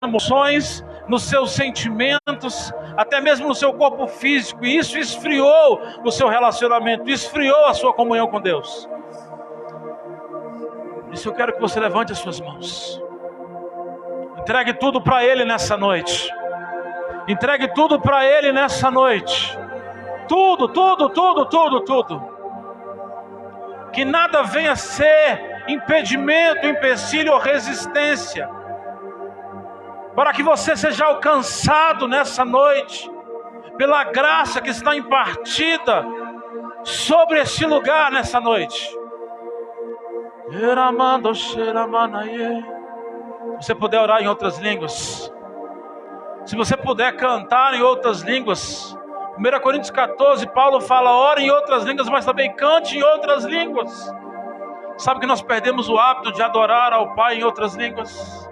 emoções, nos seus sentimentos, até mesmo no seu corpo físico, e isso esfriou o seu relacionamento, esfriou a sua comunhão com Deus. Por isso eu quero que você levante as suas mãos, entregue tudo para Ele nessa noite, entregue tudo para Ele nessa noite, tudo, que nada venha a ser impedimento, empecilho ou resistência, para que você seja alcançado nessa noite, pela graça que está impartida sobre este lugar nessa noite. Se você puder orar em outras línguas, se você puder cantar em outras línguas, 1 Coríntios 14, Paulo fala, ore em outras línguas, mas também cante em outras línguas. Sabe que nós perdemos o hábito de adorar ao Pai em outras línguas?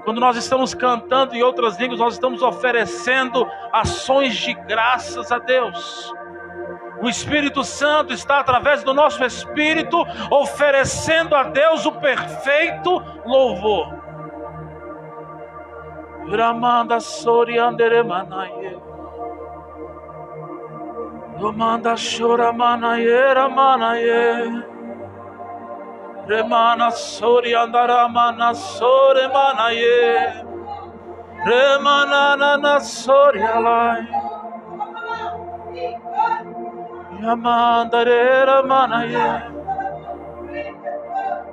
Quando nós estamos cantando em outras línguas, nós estamos oferecendo ações de graças a Deus. O Espírito Santo está através do nosso espírito oferecendo a Deus o perfeito louvor. Ramanda soriandere manaye, Ramanda chora manaye, ramanaye, Remana soriandara mana sore manaye, Remana na sorialai, Yamandare ramanaye,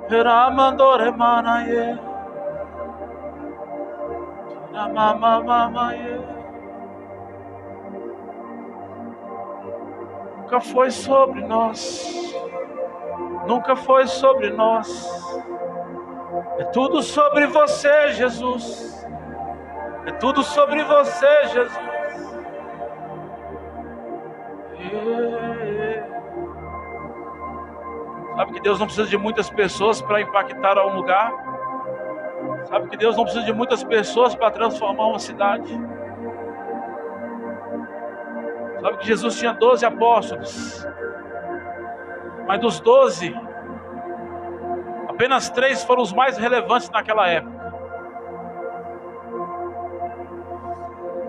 Ramandore manaye, Ramamamaye. Nunca foi sobre nós, nunca foi sobre nós. É tudo sobre você, Jesus. É tudo sobre você, Jesus. Sabe que Deus não precisa de muitas pessoas para impactar um lugar? Sabe que Deus não precisa de muitas pessoas para transformar uma cidade? Sabe que Jesus tinha 12 apóstolos, mas dos 12, apenas 3 foram os mais relevantes naquela época.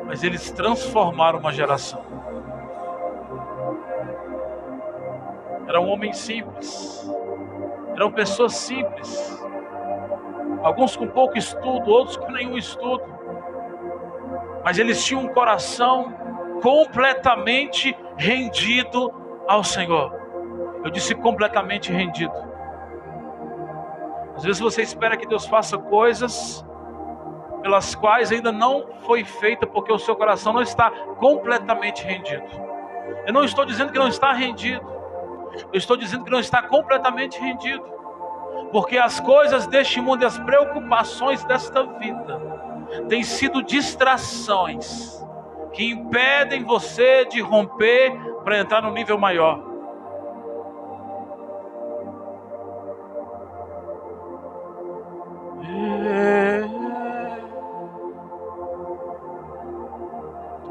Mas eles transformaram uma geração. Eram homens simples, eram pessoas simples, alguns com pouco estudo, outros com nenhum estudo, mas eles tinham um coração completamente rendido ao Senhor. Eu disse completamente rendido. Às vezes você espera que Deus faça coisas pelas quais ainda não foi feita, porque o seu coração não está completamente rendido. Eu não estou dizendo que não está rendido, eu estou dizendo que não está completamente rendido, porque as coisas deste mundo e as preocupações desta vida têm sido distrações que impedem você de romper para entrar no nível maior.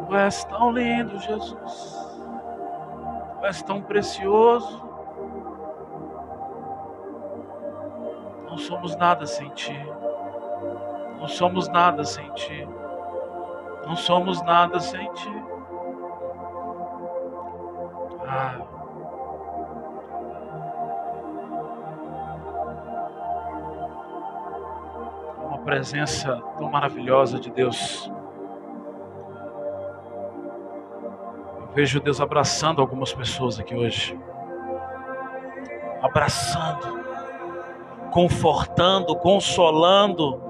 Tu és tão lindo, Jesus. Tu és tão precioso. Não somos nada sem Ti. Não somos nada sem Ti. Não somos nada sem Ti. Uma presença tão maravilhosa de Deus. Eu vejo Deus abraçando algumas pessoas aqui hoje. Abraçando, confortando, consolando.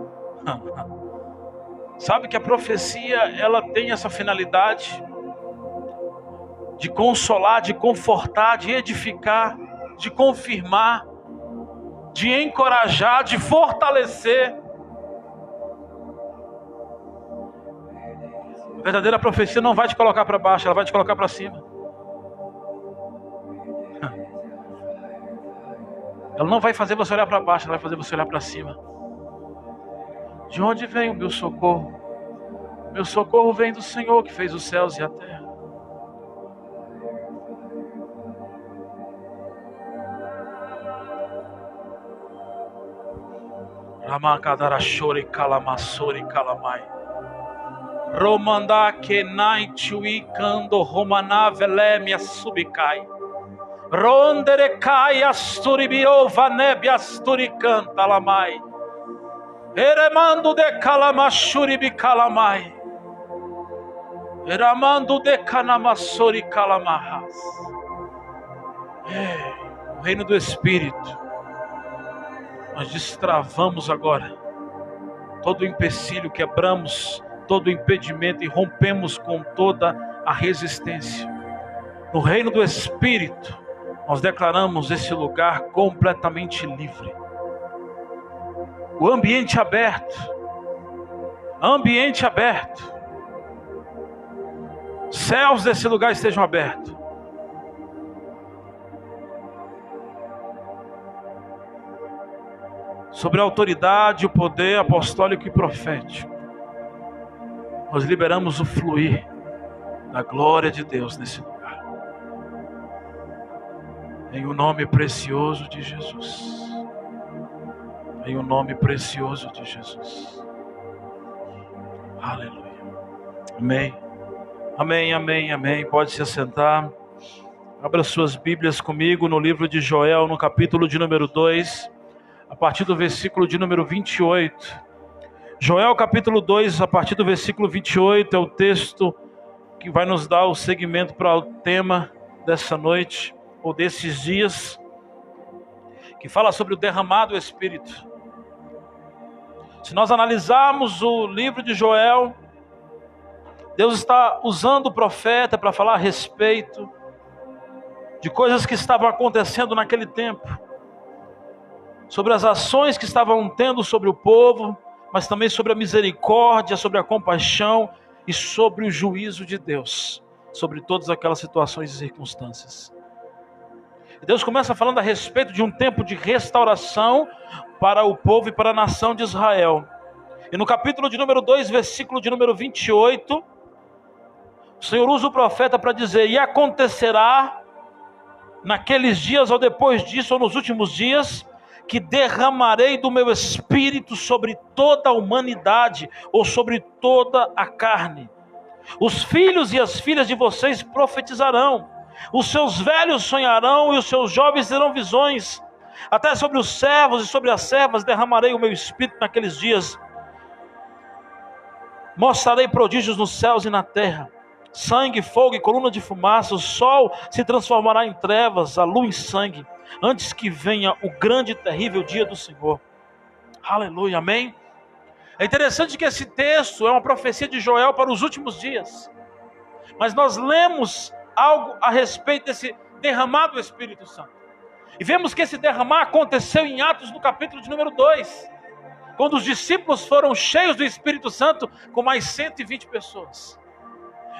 Sabe que a profecia, ela tem essa finalidade de consolar, de confortar, de edificar, de confirmar, de encorajar, de fortalecer. A verdadeira profecia não vai te colocar para baixo, ela vai te colocar para cima. Ela não vai fazer você olhar para baixo, ela vai fazer você olhar para cima. De onde vem o meu socorro? Meu socorro vem do Senhor que fez os céus e a terra. Ramacadarachore calamassore calamai. Romanda kenai chui cando romana velemia subicai. Rondere cai asturibio vanebia asturicanta lamai. Eremando de calamachuribi calamai. Eramando de canamassori calamahas. O reino do Espírito. Nós destravamos agora todo o empecilho, quebramos todo o impedimento e rompemos com toda a resistência. No reino do Espírito, nós declaramos esse lugar completamente livre. O ambiente aberto. Ambiente aberto. Céus desse lugar estejam abertos. Sobre a autoridade, o poder apostólico e profético, nós liberamos o fluir da glória de Deus nesse lugar. Em o nome precioso de Jesus. Em o nome precioso de Jesus. Aleluia. Amém. Amém, amém, amém. Pode se assentar. Abra suas Bíblias comigo no livro de Joel, no capítulo de número 2, a partir do versículo de número 28. Joel capítulo 2, a partir do versículo 28, é o texto que vai nos dar o segmento para o tema dessa noite, ou desses dias, que fala sobre o derramado Espírito. Se nós analisarmos o livro de Joel, Deus está usando o profeta para falar a respeito de coisas que estavam acontecendo naquele tempo, sobre as ações que estavam tendo sobre o povo, mas também sobre a misericórdia, sobre a compaixão e sobre o juízo de Deus, sobre todas aquelas situações e circunstâncias. E Deus começa falando a respeito de um tempo de restauração para o povo e para a nação de Israel. E no capítulo de número 2, versículo de número 28, o Senhor usa o profeta para dizer: e acontecerá naqueles dias, ou depois disso, ou nos últimos dias, que derramarei do meu espírito sobre toda a humanidade, ou sobre toda a carne. Os filhos e as filhas de vocês profetizarão, os seus velhos sonharão e os seus jovens terão visões. Até sobre os servos e sobre as servas derramarei o meu espírito naqueles dias. Mostrarei prodígios nos céus e na terra, sangue, fogo e coluna de fumaça. O sol se transformará em trevas, a lua em sangue, antes que venha o grande e terrível dia do Senhor. Aleluia, amém? É interessante que esse texto é uma profecia de Joel para os últimos dias. Mas nós lemos algo a respeito desse derramado Espírito Santo. E vemos que esse derramar aconteceu em Atos no capítulo de número 2. Quando os discípulos foram cheios do Espírito Santo com mais 120 pessoas.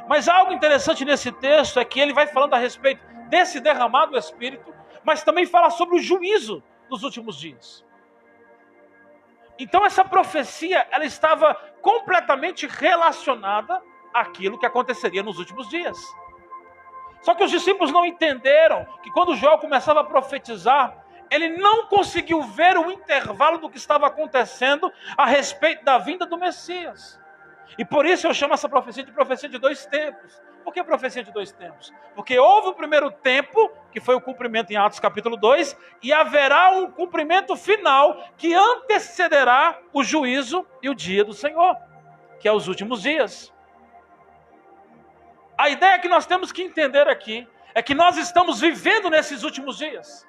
Mas algo interessante nesse texto é que ele vai falando a respeito desse derramado Espírito, mas também fala sobre o juízo dos últimos dias. Então essa profecia, ela estava completamente relacionada àquilo que aconteceria nos últimos dias. Só que os discípulos não entenderam que quando Joel começava a profetizar, ele não conseguiu ver o intervalo do que estava acontecendo a respeito da vinda do Messias. E por isso eu chamo essa profecia de 2 tempos. Por que profecia de 2 tempos? Porque houve o primeiro tempo, que foi o cumprimento em Atos capítulo 2, e haverá um cumprimento final que antecederá o juízo e o dia do Senhor, que é os últimos dias. A ideia que nós temos que entender aqui é que nós estamos vivendo nesses últimos dias.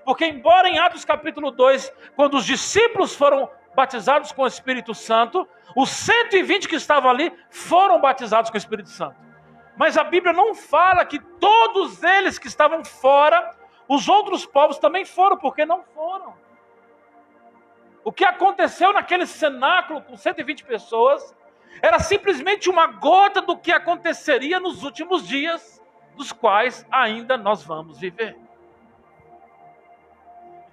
Porque embora em Atos capítulo 2, quando os discípulos foram batizados com o Espírito Santo, os 120 que estavam ali foram batizados com o Espírito Santo. Mas a Bíblia não fala que todos eles que estavam fora, os outros povos também foram, porque não foram. O que aconteceu naquele cenáculo com 120 pessoas era simplesmente uma gota do que aconteceria nos últimos dias, dos quais ainda nós vamos viver.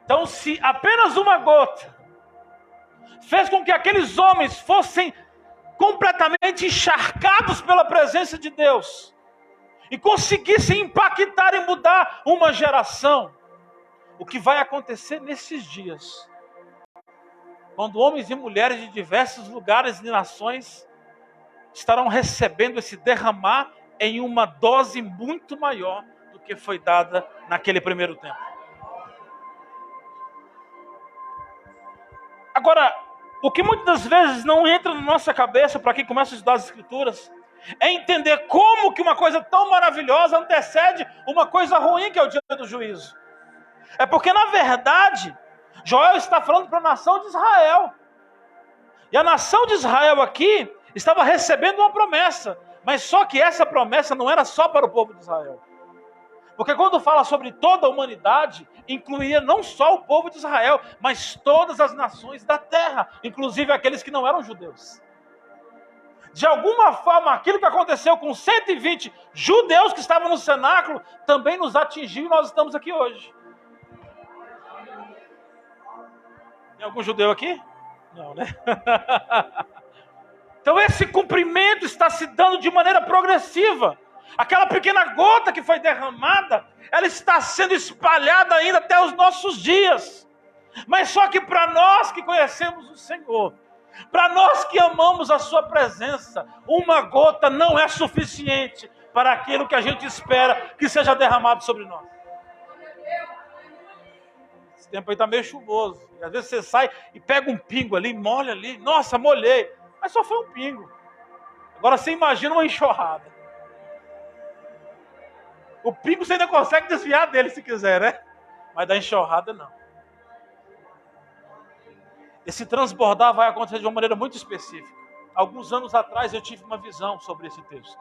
Então, se apenas uma gota fez com que aqueles homens fossem completamente encharcados pela presença de Deus e conseguissem impactar e mudar uma geração, o que vai acontecer nesses dias quando homens e mulheres de diversos lugares e nações estarão recebendo esse derramar em uma dose muito maior do que foi dada naquele primeiro tempo. Agora, o que muitas das vezes não entra na nossa cabeça para quem começa a estudar as Escrituras é entender como que uma coisa tão maravilhosa antecede uma coisa ruim, que é o dia do juízo. É porque, na verdade, Joel está falando para a nação de Israel. E a nação de Israel aqui estava recebendo uma promessa. Mas só que essa promessa não era só para o povo de Israel. Porque quando fala sobre toda a humanidade, incluía não só o povo de Israel, mas todas as nações da terra, inclusive aqueles que não eram judeus. De alguma forma, aquilo que aconteceu com 120 judeus que estavam no cenáculo, também nos atingiu e nós estamos aqui hoje. Tem algum judeu aqui? Não, né? Então esse cumprimento está se dando de maneira progressiva. Aquela pequena gota que foi derramada, ela está sendo espalhada ainda até os nossos dias. Mas só que para nós que conhecemos o Senhor, para nós que amamos a sua presença, uma gota não é suficiente para aquilo que a gente espera que seja derramado sobre nós. Esse tempo aí está meio chuvoso. E às vezes você sai e pega um pingo ali, molha ali. Nossa, molhei. Mas só foi um pingo. Agora você imagina uma enxurrada. O pingo você ainda consegue desviar dele se quiser, né? Mas da enxurrada não. Esse transbordar vai acontecer de uma maneira muito específica. Alguns anos atrás eu tive uma visão sobre esse texto.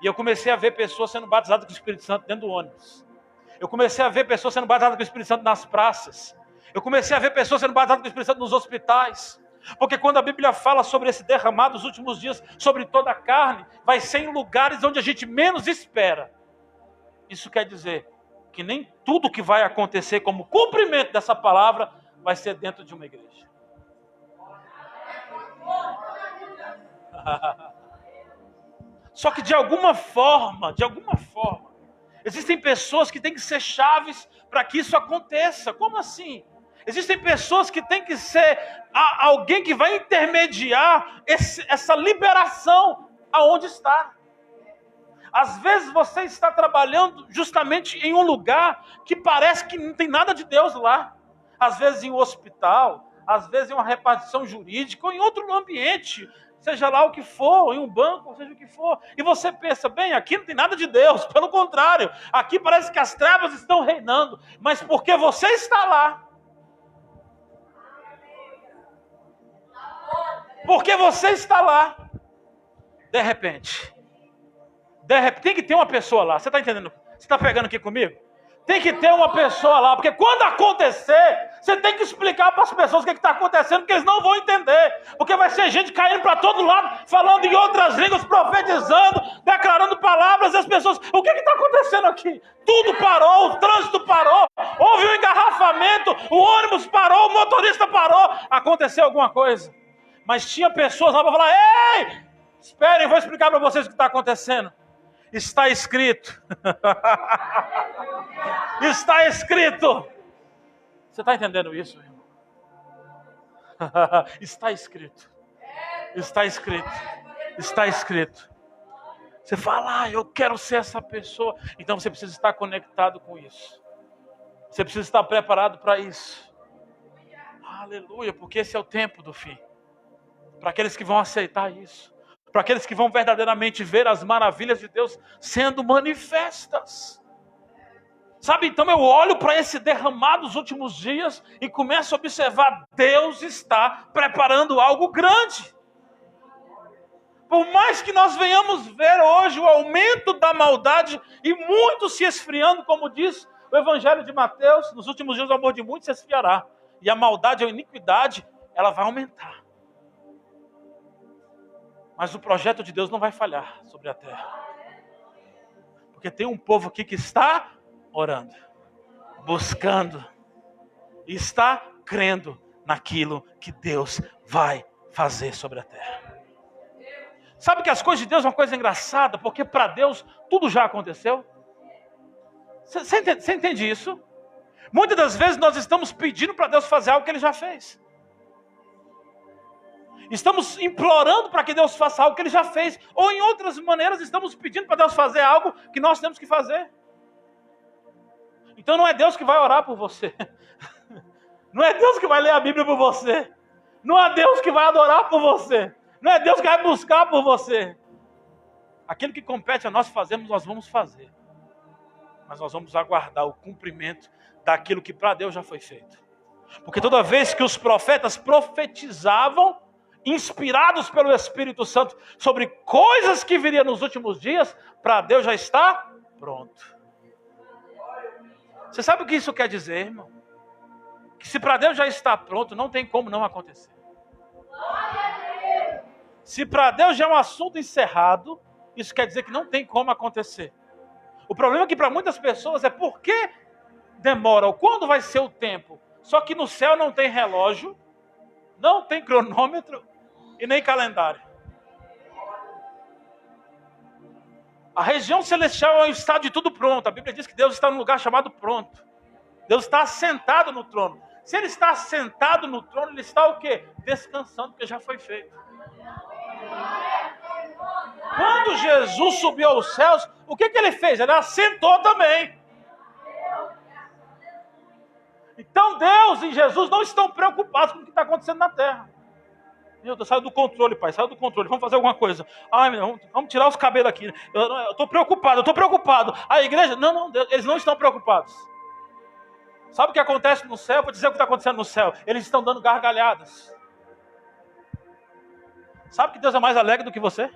E eu comecei a ver pessoas sendo batizadas com o Espírito Santo dentro do ônibus. Eu comecei a ver pessoas sendo batizadas com o Espírito Santo nas praças. Eu comecei a ver pessoas sendo batizadas com o Espírito Santo nos hospitais. Porque quando a Bíblia fala sobre esse derramado dos últimos dias, sobre toda a carne, vai ser em lugares onde a gente menos espera. Isso quer dizer que nem tudo que vai acontecer como cumprimento dessa palavra vai ser dentro de uma igreja. Só que de alguma forma, existem pessoas que têm que ser chaves para que isso aconteça. Como assim? Existem pessoas que têm que ser alguém que vai intermediar essa liberação aonde está. Às vezes você está trabalhando justamente em um lugar que parece que não tem nada de Deus lá. Às vezes em um hospital, às vezes em uma repartição jurídica, ou em outro ambiente, seja lá o que for, em um banco, seja o que for. E você pensa, bem, aqui não tem nada de Deus, pelo contrário, aqui parece que as trevas estão reinando, mas porque você está lá. Porque você está lá, de repente, tem que ter uma pessoa lá. Você está entendendo? Você está pegando aqui comigo? Tem que ter uma pessoa lá, porque quando acontecer, você tem que explicar para as pessoas o que está acontecendo, porque eles não vão entender. Porque vai ser gente caindo para todo lado, falando em outras línguas, profetizando, declarando palavras, e as pessoas, o que está acontecendo aqui? Tudo parou, o trânsito parou, houve um engarrafamento, o ônibus parou, o motorista parou, aconteceu alguma coisa. Mas tinha pessoas lá para falar, ei, esperem, vou explicar para vocês o que está acontecendo. Está escrito. Está escrito. Você está entendendo isso, irmão? Está escrito. Está escrito. Está escrito. Você fala, eu quero ser essa pessoa. Então você precisa estar conectado com isso. Você precisa estar preparado para isso. Aleluia, porque esse é o tempo do fim. Para aqueles que vão aceitar isso. Para aqueles que vão verdadeiramente ver as maravilhas de Deus sendo manifestas. Sabe, então eu olho para esse derramado dos últimos dias e começo a observar, Deus está preparando algo grande. Por mais que nós venhamos ver hoje o aumento da maldade e muito se esfriando, como diz o Evangelho de Mateus, nos últimos dias o amor de muitos se esfriará. E a maldade, a iniquidade, ela vai aumentar. Mas o projeto de Deus não vai falhar sobre a terra. Porque tem um povo aqui que está orando, buscando, e está crendo naquilo que Deus vai fazer sobre a terra. Sabe que as coisas de Deus são uma coisa engraçada, porque para Deus tudo já aconteceu. Você entende isso? Muitas das vezes nós estamos pedindo para Deus fazer algo que Ele já fez. Estamos implorando para que Deus faça algo que Ele já fez. Ou em outras maneiras, estamos pedindo para Deus fazer algo que nós temos que fazer. Então não é Deus que vai orar por você. Não é Deus que vai ler a Bíblia por você. Não é Deus que vai adorar por você. Não é Deus que vai buscar por você. Aquilo que compete a nós fazermos, nós vamos fazer. Mas nós vamos aguardar o cumprimento daquilo que para Deus já foi feito. Porque toda vez que os profetas profetizavam, inspirados pelo Espírito Santo, sobre coisas que viriam nos últimos dias, para Deus já está pronto. Você sabe o que isso quer dizer, irmão? Que se para Deus já está pronto, não tem como não acontecer. Se para Deus já é um assunto encerrado, isso quer dizer que não tem como acontecer. O problema é que para muitas pessoas é por que demora, ou quando vai ser o tempo. Só que no céu não tem relógio, não tem cronômetro e nem calendário. A região celestial é um estado de tudo pronto. A Bíblia diz que Deus está num lugar chamado pronto. Deus está assentado no trono. Se Ele está assentado no trono, Ele está o quê? Descansando, porque já foi feito. Quando Jesus subiu aos céus, o que Ele fez? Ele assentou também. Então Deus e Jesus não estão preocupados com o que está acontecendo na terra. Meu Deus, saiu do controle, pai, saiu do controle, vamos fazer alguma coisa. Ai, vamos tirar os cabelos aqui. Eu estou preocupado. A igreja, não, Deus, eles não estão preocupados. Sabe o que acontece no céu? Vou dizer o que está acontecendo no céu. Eles estão dando gargalhadas. Sabe que Deus é mais alegre do que você?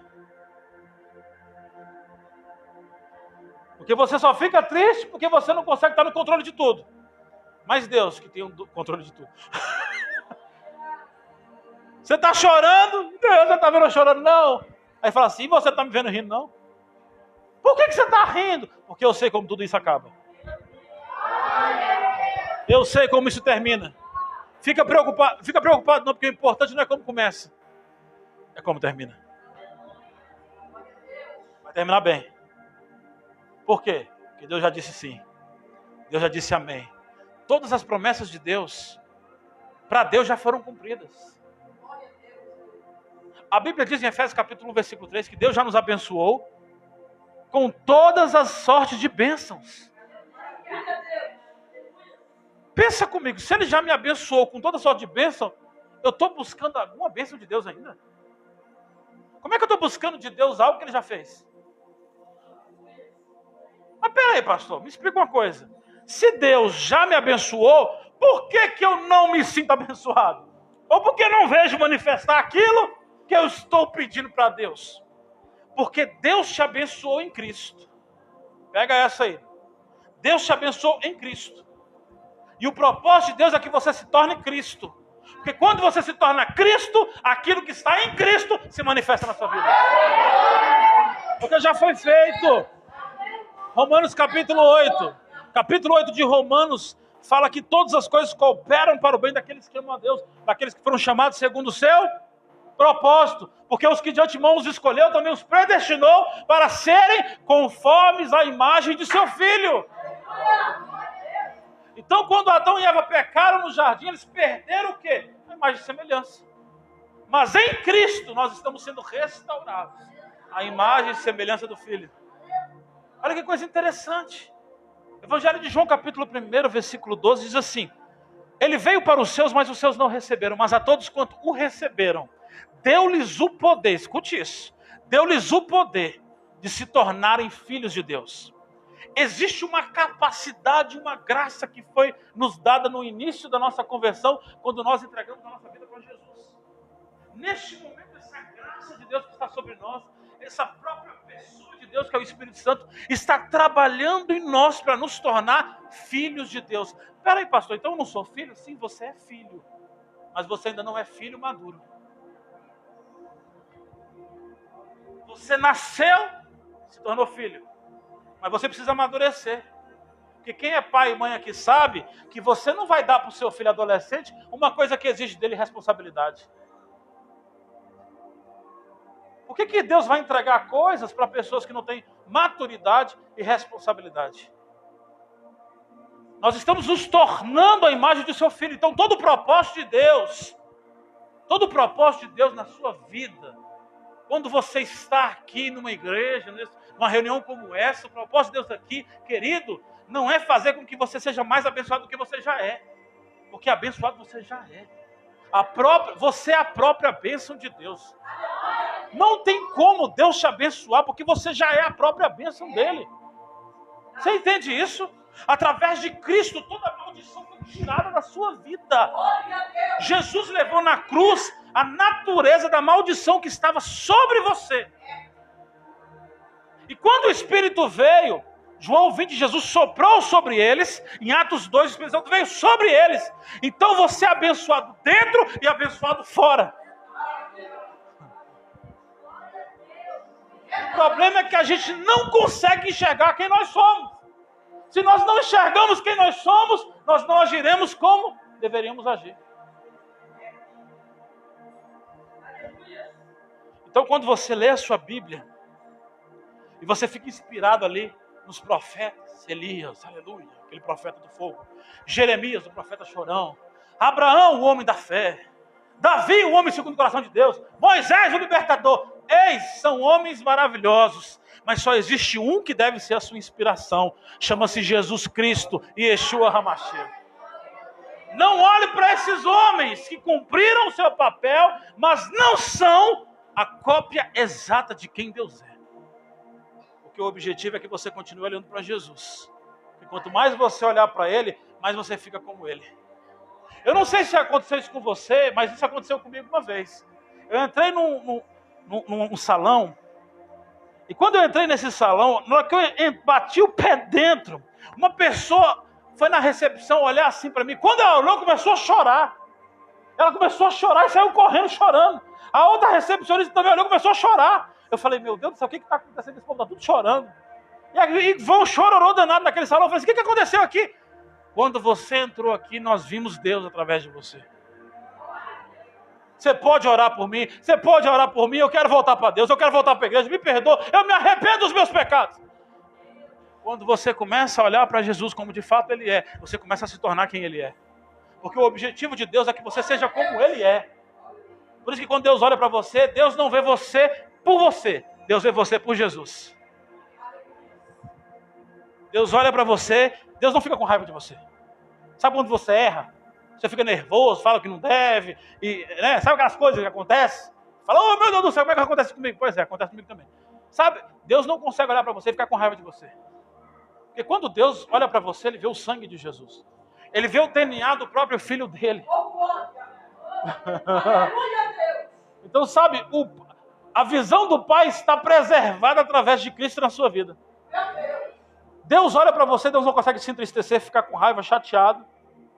Porque você só fica triste porque você não consegue estar no controle de tudo. Mas Deus que tem o controle de tudo. Você está chorando? Deus, você está vendo eu chorando? Não. Aí fala assim, e você está me vendo rindo? Não. Por que você está rindo? Porque eu sei como tudo isso acaba. Eu sei como isso termina. Fica preocupado não, porque o importante não é como começa. É como termina. Vai terminar bem. Por quê? Porque Deus já disse sim. Deus já disse amém. Todas as promessas de Deus, para Deus já foram cumpridas. A Bíblia diz em Efésios capítulo 1, versículo 3, que Deus já nos abençoou com todas as sortes de bênçãos. Pensa comigo, se Ele já me abençoou com toda sorte de bênção, eu estou buscando alguma bênção de Deus ainda? Como é que eu estou buscando de Deus algo que Ele já fez? Mas peraí, pastor, me explica uma coisa. Se Deus já me abençoou, por que eu não me sinto abençoado? Ou por que eu não vejo manifestar aquilo que eu estou pedindo para Deus? Porque Deus te abençoou em Cristo. Pega essa aí. Deus te abençoou em Cristo. E o propósito de Deus é que você se torne Cristo. Porque quando você se torna Cristo, aquilo que está em Cristo se manifesta na sua vida. Porque já foi feito. Romanos capítulo 8. Capítulo 8 de Romanos fala que todas as coisas cooperam para o bem daqueles que amam a Deus, daqueles que foram chamados segundo o seu propósito. Porque os que de antemão os escolheu, também os predestinou para serem conformes à imagem de seu Filho. Então, quando Adão e Eva pecaram no jardim, eles perderam o quê? A imagem e semelhança. Mas em Cristo nós estamos sendo restaurados. A imagem e semelhança do Filho. Olha que coisa interessante. Evangelho de João, capítulo 1, versículo 12, diz assim: Ele veio para os seus, mas os seus não receberam. Mas a todos quanto o receberam, deu-lhes o poder, escute isso, deu-lhes o poder de se tornarem filhos de Deus. Existe uma capacidade, uma graça que foi nos dada no início da nossa conversão, quando nós entregamos a nossa vida para Jesus. Neste momento, essa graça de Deus que está sobre nós, essa própria pessoa de Deus, que é o Espírito Santo, está trabalhando em nós para nos tornar filhos de Deus. Espera aí, pastor, então eu não sou filho? Sim, você é filho, mas você ainda não é filho maduro. Você nasceu, se tornou filho, mas você precisa amadurecer. Porque quem é pai e mãe aqui sabe que você não vai dar para o seu filho adolescente uma coisa que exige dele responsabilidade. Por que Deus vai entregar coisas para pessoas que não têm maturidade e responsabilidade? Nós estamos nos tornando a imagem do seu Filho. Então todo o propósito de Deus Todo o propósito de Deus na sua vida, quando você está aqui numa igreja, numa reunião como essa, o propósito de Deus aqui, querido, não é fazer com que você seja mais abençoado do que você já é. Porque abençoado você já é. Você é a própria bênção de Deus. Não tem como Deus te abençoar, porque você já é a própria bênção dele. Você entende isso? Através de Cristo, toda a maldição foi tirada da sua vida. Jesus levou na cruz a natureza da maldição que estava sobre você. E quando o Espírito veio, João 20, Jesus soprou sobre eles. Em Atos 2, o Espírito Santo veio sobre eles. Então você é abençoado dentro e abençoado fora. O problema é que a gente não consegue enxergar quem nós somos. Se nós não enxergamos quem nós somos, nós não agiremos como deveríamos agir. Então, quando você lê a sua Bíblia, e você fica inspirado ali nos profetas, Elias, aleluia, aquele profeta do fogo, Jeremias, o profeta chorão, Abraão, o homem da fé, Davi, o homem segundo o coração de Deus, Moisés, o libertador, eis, são homens maravilhosos, mas só existe um que deve ser a sua inspiração, chama-se Jesus Cristo e Yeshua HaMashiach. Não olhe para esses homens que cumpriram o seu papel, mas não são a cópia exata de quem Deus é. Porque o objetivo é que você continue olhando para Jesus. E quanto mais você olhar para Ele, mais você fica como Ele. Eu não sei se aconteceu isso com você, mas isso aconteceu comigo uma vez. Eu entrei num salão, e quando eu entrei nesse salão, na hora que eu bati o pé dentro, uma pessoa foi na recepção olhar assim para mim. Quando ela olhou, começou a chorar. Ela começou a chorar e saiu correndo, chorando. A outra recepcionista também olhou e começou a chorar. Eu falei, meu Deus do céu, o que está acontecendo? Esse povo está tudo chorando. E vão chororô danado naquele salão. Eu falei, o que aconteceu aqui? Quando você entrou aqui, nós vimos Deus através de você. Você pode orar por mim, você pode orar por mim, eu quero voltar para Deus, eu quero voltar para a igreja, me perdoa, eu me arrependo dos meus pecados. Quando você começa a olhar para Jesus como de fato Ele é, você começa a se tornar quem Ele é. Porque o objetivo de Deus é que você seja como Ele é. Por isso que quando Deus olha para você, Deus não vê você por você, Deus vê você por Jesus. Deus olha para você, Deus não fica com raiva de você. Sabe quando você erra? Você fica nervoso, fala que não deve, sabe aquelas coisas que acontecem? Fala, oh meu Deus do céu, como é que acontece comigo? Pois é, acontece comigo também. Sabe, Deus não consegue olhar para você e ficar com raiva de você. Porque quando Deus olha para você, Ele vê o sangue de Jesus. Ele vê o DNA do próprio filho dele. Então, sabe, a visão do Pai está preservada através de Cristo na sua vida. Deus olha para você, Deus não consegue se entristecer, ficar com raiva, chateado,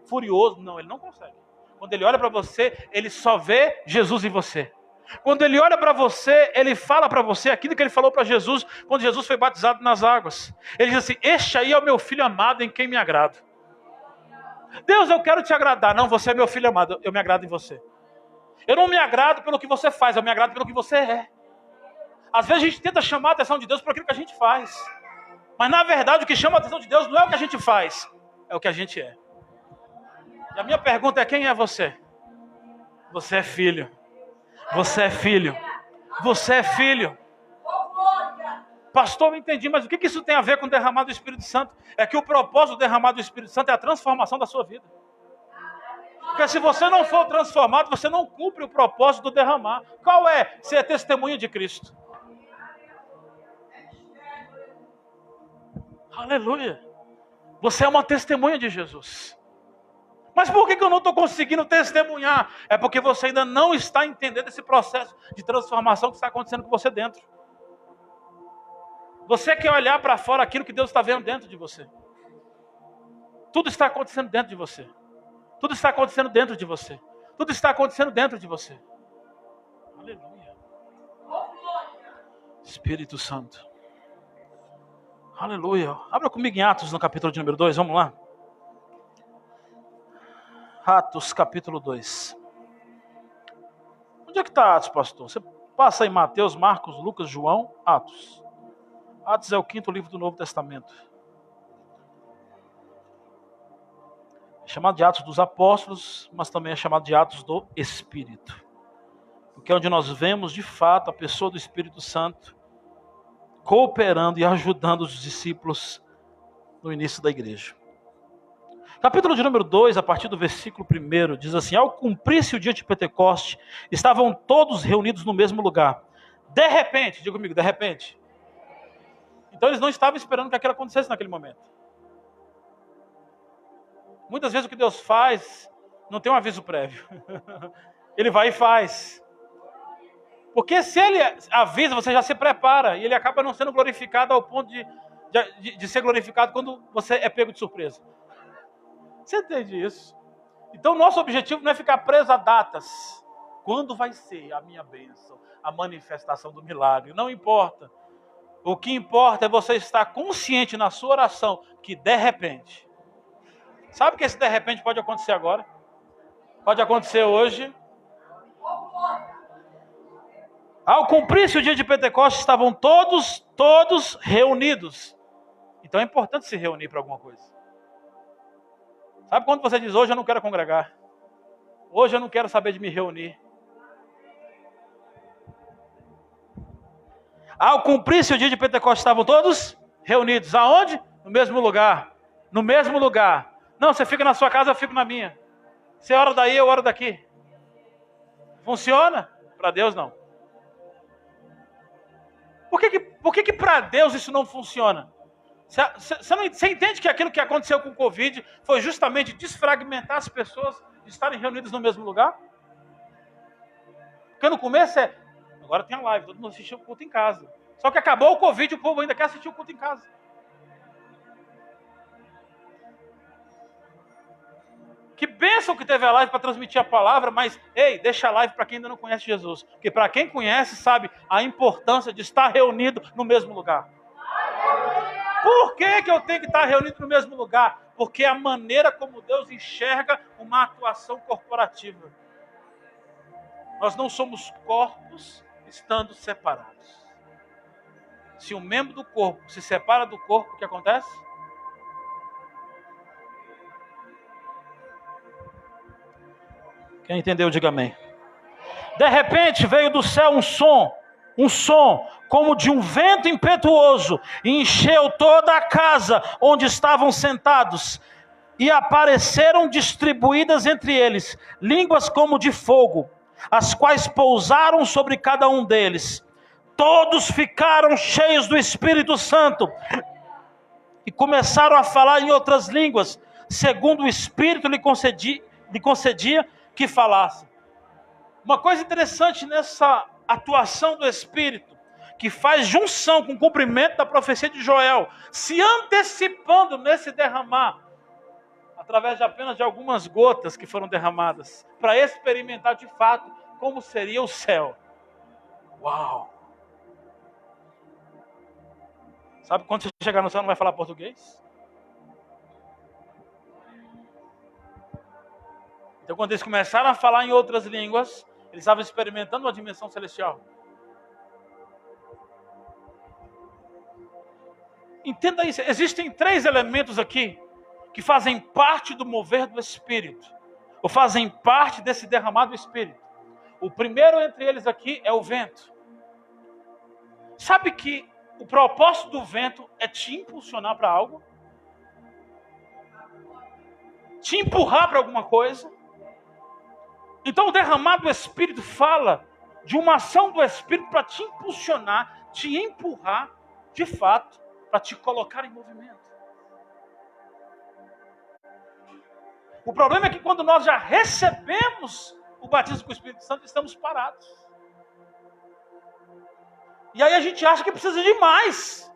furioso. Não, Ele não consegue. Quando Ele olha para você, Ele só vê Jesus em você. Quando Ele olha para você, Ele fala para você aquilo que Ele falou para Jesus, quando Jesus foi batizado nas águas. Ele diz assim, este aí é o meu filho amado em quem me agrado. Deus, eu quero te agradar. Não, você é meu filho amado, eu me agrado em você. Eu não me agrado pelo que você faz, eu me agrado pelo que você é. Às vezes a gente tenta chamar a atenção de Deus por aquilo que a gente faz. Mas na verdade o que chama a atenção de Deus não é o que a gente faz, é o que a gente é. E a minha pergunta é, quem é você? Você é filho. Você é filho. Você é filho. Pastor, eu entendi, mas o que isso tem a ver com o derramado do Espírito Santo? É que o propósito do derramado do Espírito Santo é a transformação da sua vida. Porque se você não for transformado, você não cumpre o propósito do derramar. Qual é? Ser testemunha de Cristo. Aleluia. Você é uma testemunha de Jesus. Mas por que eu não estou conseguindo testemunhar? É porque você ainda não está entendendo esse processo de transformação que está acontecendo com você dentro. Você quer olhar para fora aquilo que Deus está vendo dentro de você. Tudo está acontecendo dentro de você. Tudo está acontecendo dentro de você. Tudo está acontecendo dentro de você. Aleluia. Espírito Santo. Aleluia. Abra comigo em Atos no capítulo de número 2, vamos lá. Atos capítulo 2. Onde é que está Atos, pastor? Você passa em Mateus, Marcos, Lucas, João, Atos. Atos é o 5º livro do Novo Testamento. É chamado de Atos dos Apóstolos, mas também é chamado de Atos do Espírito. porque é onde nós vemos de fato a pessoa do Espírito Santo cooperando e ajudando os discípulos no início da igreja. Capítulo de número 2, a partir do versículo 1, diz assim: ao cumprir-se o dia de Pentecoste, estavam todos reunidos no mesmo lugar. De repente, diga comigo, de repente. Então eles não estavam esperando que aquilo acontecesse naquele momento. Muitas vezes o que Deus faz não tem um aviso prévio. Ele vai e faz. Porque se ele avisa, você já se prepara. E ele acaba não sendo glorificado ao ponto de ser glorificado quando você é pego de surpresa. Você entende isso? Então, nosso objetivo não é ficar preso a datas. Quando vai ser a minha bênção, a manifestação do milagre? Não importa. O que importa é você estar consciente na sua oração que de repente. Sabe que esse de repente pode acontecer agora? Pode acontecer hoje. Ao cumprir-se o dia de Pentecostes, estavam todos reunidos. Então é importante se reunir para alguma coisa. Sabe quando você diz, hoje eu não quero congregar? Hoje eu não quero saber de me reunir. Ao cumprir-se o dia de Pentecostes, estavam todos reunidos. Aonde? No mesmo lugar. No mesmo lugar. Não, você fica na sua casa, eu fico na minha. Você ora daí, eu oro daqui. Funciona? Para Deus não. Por que para Deus isso não funciona? Você entende que aquilo que aconteceu com o Covid foi justamente desfragmentar as pessoas de estarem reunidas no mesmo lugar? Porque no começo agora tem a live, todo mundo assistiu o culto em casa. Só que acabou o Covid e o povo ainda quer assistir o culto em casa. Que bênção que teve a live para transmitir a palavra, mas, ei, deixa a live para quem ainda não conhece Jesus. Porque para quem conhece, sabe a importância de estar reunido no mesmo lugar. Por que eu tenho que estar reunido no mesmo lugar? Porque é a maneira como Deus enxerga uma atuação corporativa. Nós não somos corpos estando separados. Se um membro do corpo se separa do corpo, o que acontece? Quem entendeu, diga amém. De repente veio do céu um som como de um vento impetuoso, e encheu toda a casa onde estavam sentados, e apareceram distribuídas entre eles línguas como de fogo, as quais pousaram sobre cada um deles. Todos ficaram cheios do Espírito Santo e começaram a falar em outras línguas, segundo o Espírito lhe concedia que falasse. Uma coisa interessante nessa atuação do Espírito, que faz junção com o cumprimento da profecia de Joel, se antecipando nesse derramar, através de apenas de algumas gotas que foram derramadas, para experimentar de fato como seria o céu. Uau! Sabe quando você chegar no céu não vai falar português? Então quando eles começaram a falar em outras línguas, eles estavam experimentando uma dimensão celestial. Entenda isso, existem 3 elementos aqui que fazem parte do mover do Espírito, ou fazem parte desse derramado do Espírito. O primeiro entre eles aqui é o vento. Sabe que o propósito do vento é te impulsionar para algo? Te empurrar para alguma coisa? Então o derramado do Espírito fala de uma ação do Espírito para te impulsionar, te empurrar, de fato, para te colocar em movimento. O problema é que quando nós já recebemos o batismo com o Espírito Santo, estamos parados. E aí a gente acha que precisa de mais.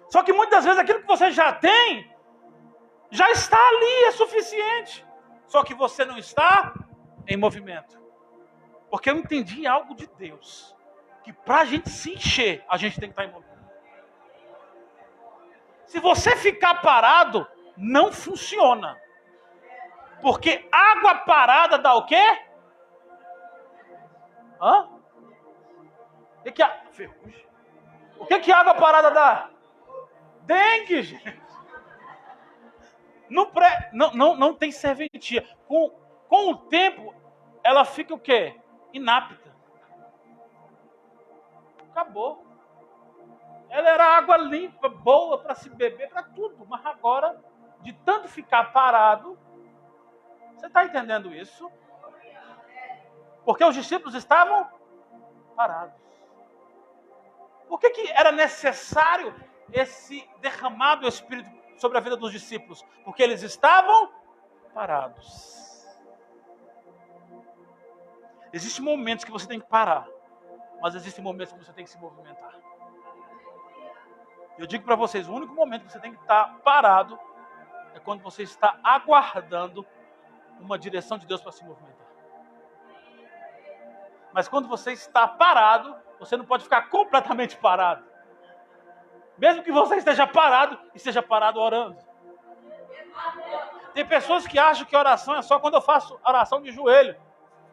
Só que muitas vezes aquilo que você já tem, já está ali, é suficiente. Só que você não está em movimento. Porque eu entendi algo de Deus, que para a gente se encher, a gente tem que estar em movimento. Se você ficar parado, não funciona. Porque água parada dá o quê? Hã? O que é? Ferrugem. O que água parada dá? Dengue, gente. Não tem serventia. Com o tempo, ela fica o quê? Inapta. acabou. Ela era água limpa, boa para se beber, para tudo. Mas agora, de tanto ficar parado, você está entendendo isso? Porque os discípulos estavam parados. Por que era necessário esse derramado do Espírito sobre a vida dos discípulos? Porque eles estavam parados. Existem momentos que você tem que parar, mas existem momentos que você tem que se movimentar. Eu digo para vocês, o único momento que você tem que estar parado é quando você está aguardando uma direção de Deus para se movimentar. Mas quando você está parado, você não pode ficar completamente parado. Mesmo que você esteja parado orando. Tem pessoas que acham que oração é só quando eu faço oração de joelho.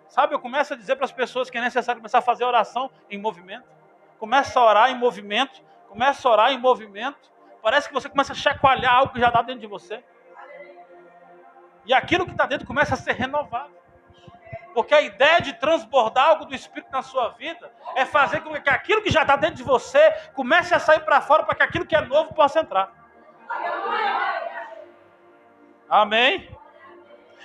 Sabe, eu começo a dizer para as pessoas que é necessário começar a fazer oração em movimento. Começa a orar em movimento. Começa a orar em movimento. Parece que você começa a chacoalhar algo que já está dentro de você. E aquilo que está dentro começa a ser renovado. Porque a ideia de transbordar algo do Espírito na sua vida é fazer com que aquilo que já está dentro de você comece a sair para fora para que aquilo que é novo possa entrar. Amém?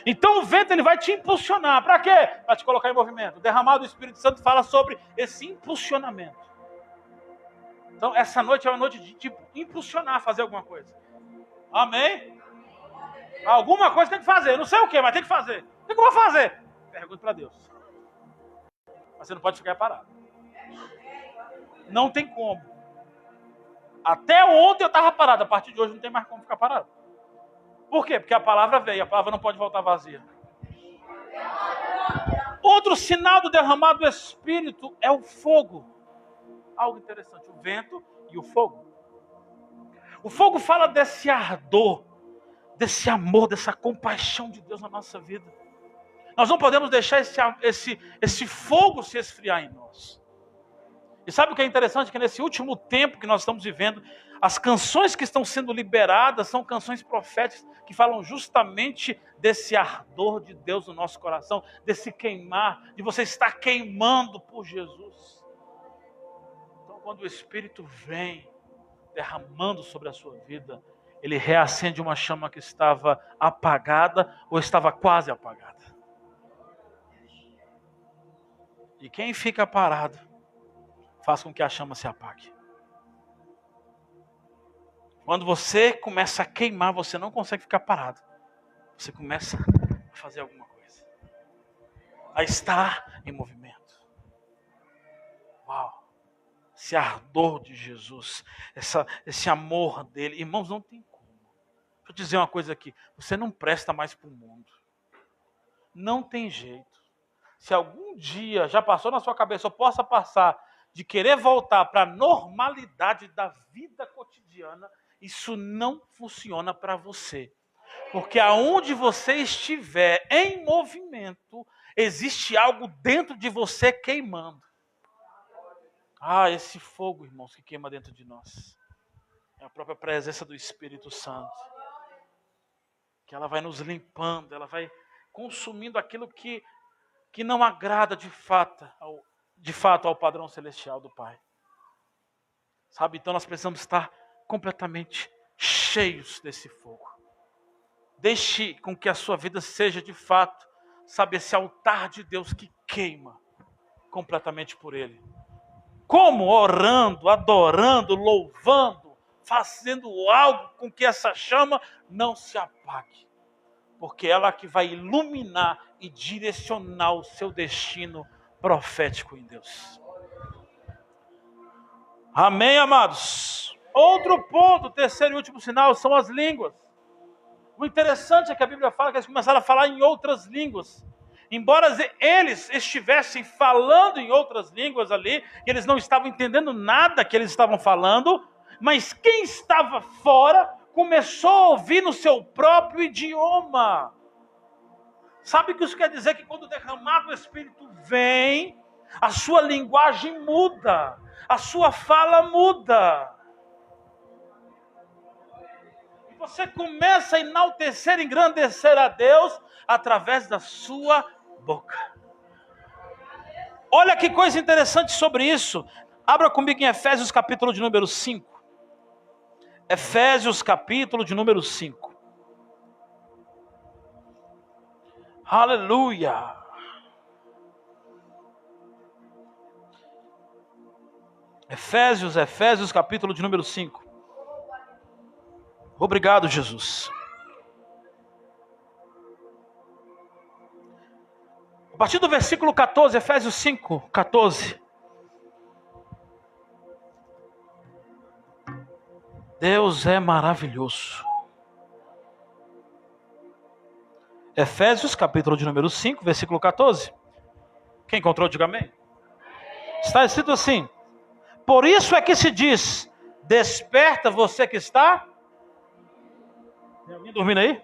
Então o vento ele vai te impulsionar. Para quê? Para te colocar em movimento. O derramado do Espírito Santo fala sobre esse impulsionamento. Então essa noite é uma noite de te impulsionar a fazer alguma coisa. Amém? Alguma coisa tem que fazer. Não sei o que, mas tem que fazer. O que eu vou fazer? Pergunta para Deus. Mas você não pode ficar parado. Não tem como. Até ontem eu estava parado. A partir de hoje não tem mais como ficar parado. Por quê? Porque a palavra veio. A palavra não pode voltar vazia. Outro sinal do derramado do Espírito é o fogo. Algo interessante. O vento e o fogo. O fogo fala desse ardor, desse amor, dessa compaixão de Deus na nossa vida. Nós não podemos deixar esse fogo se esfriar em nós. E sabe o que é interessante? Que nesse último tempo que nós estamos vivendo, as canções que estão sendo liberadas são canções proféticas que falam justamente desse ardor de Deus no nosso coração, desse queimar, de você estar queimando por Jesus. Então, quando o Espírito vem derramando sobre a sua vida, ele reacende uma chama que estava apagada ou estava quase apagada. E quem fica parado faz com que a chama se apague. Quando você começa a queimar, você não consegue ficar parado. Você começa a fazer alguma coisa. A estar em movimento. Uau! Esse ardor de Jesus, esse amor dele. Irmãos, não tem como. Deixa eu dizer uma coisa aqui. Você não presta mais para o mundo. Não tem jeito. Se algum dia já passou na sua cabeça, ou possa passar, de querer voltar para a normalidade da vida cotidiana, isso não funciona para você. Porque aonde você estiver em movimento, existe algo dentro de você queimando. Ah, esse fogo, irmãos, que queima dentro de nós. É a própria presença do Espírito Santo. Que ela vai nos limpando, ela vai consumindo aquilo que não agrada de fato ao padrão celestial do Pai. Sabe, então nós precisamos estar completamente cheios desse fogo. Deixe com que a sua vida seja de fato, sabe, esse altar de Deus que queima completamente por Ele. Como? Orando, adorando, louvando, fazendo algo com que essa chama não se apague. Porque ela que vai iluminar e direcionar o seu destino profético em Deus. Amém, amados? Outro ponto, terceiro e último sinal, são as línguas. O interessante é que a Bíblia fala que eles começaram a falar em outras línguas. Embora eles estivessem falando em outras línguas ali, e eles não estavam entendendo nada que eles estavam falando, mas quem estava fora começou a ouvir no seu próprio idioma. Sabe o que isso quer dizer? Que quando o derramado Espírito vem, a sua linguagem muda, a sua fala muda. E você começa a enaltecer, engrandecer a Deus através da sua boca. Olha que coisa interessante sobre isso. Abra comigo em Efésios capítulo de número 5. Efésios capítulo de número 5. Aleluia. Efésios capítulo de número 5. Obrigado, Jesus. A partir do versículo 14, Efésios 5, 14. Deus é maravilhoso. Efésios, capítulo de número 5, versículo 14. Quem encontrou, diga amém. Está escrito assim: por isso é que se diz, desperta você que está... Tem alguém dormindo aí?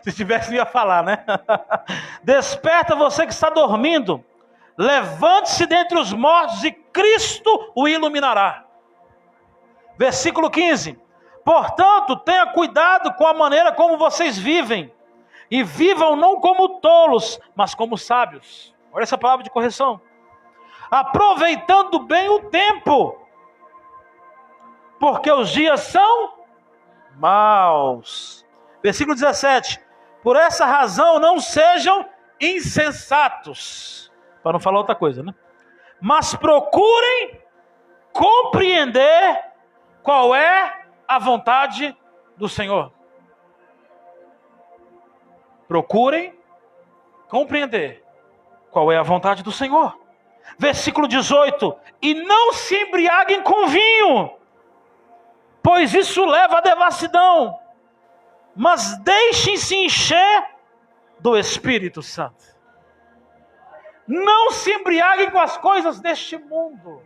Se tivesse, não ia falar, né? Desperta você que está dormindo, levante-se dentre os mortos e Cristo o iluminará. Versículo 15. Portanto, tenha cuidado com a maneira como vocês vivem, e vivam não como tolos, mas como sábios. Olha essa palavra de correção. Aproveitando bem o tempo, porque os dias são maus. Versículo 17. Por essa razão não sejam insensatos, para não falar outra coisa, né? Mas procurem compreender qual é a vontade do Senhor. Procurem compreender qual é a vontade do Senhor. Versículo 18. E não se embriaguem com vinho, pois isso leva à devassidão, mas deixem-se encher do Espírito Santo. Não se embriaguem com as coisas deste mundo,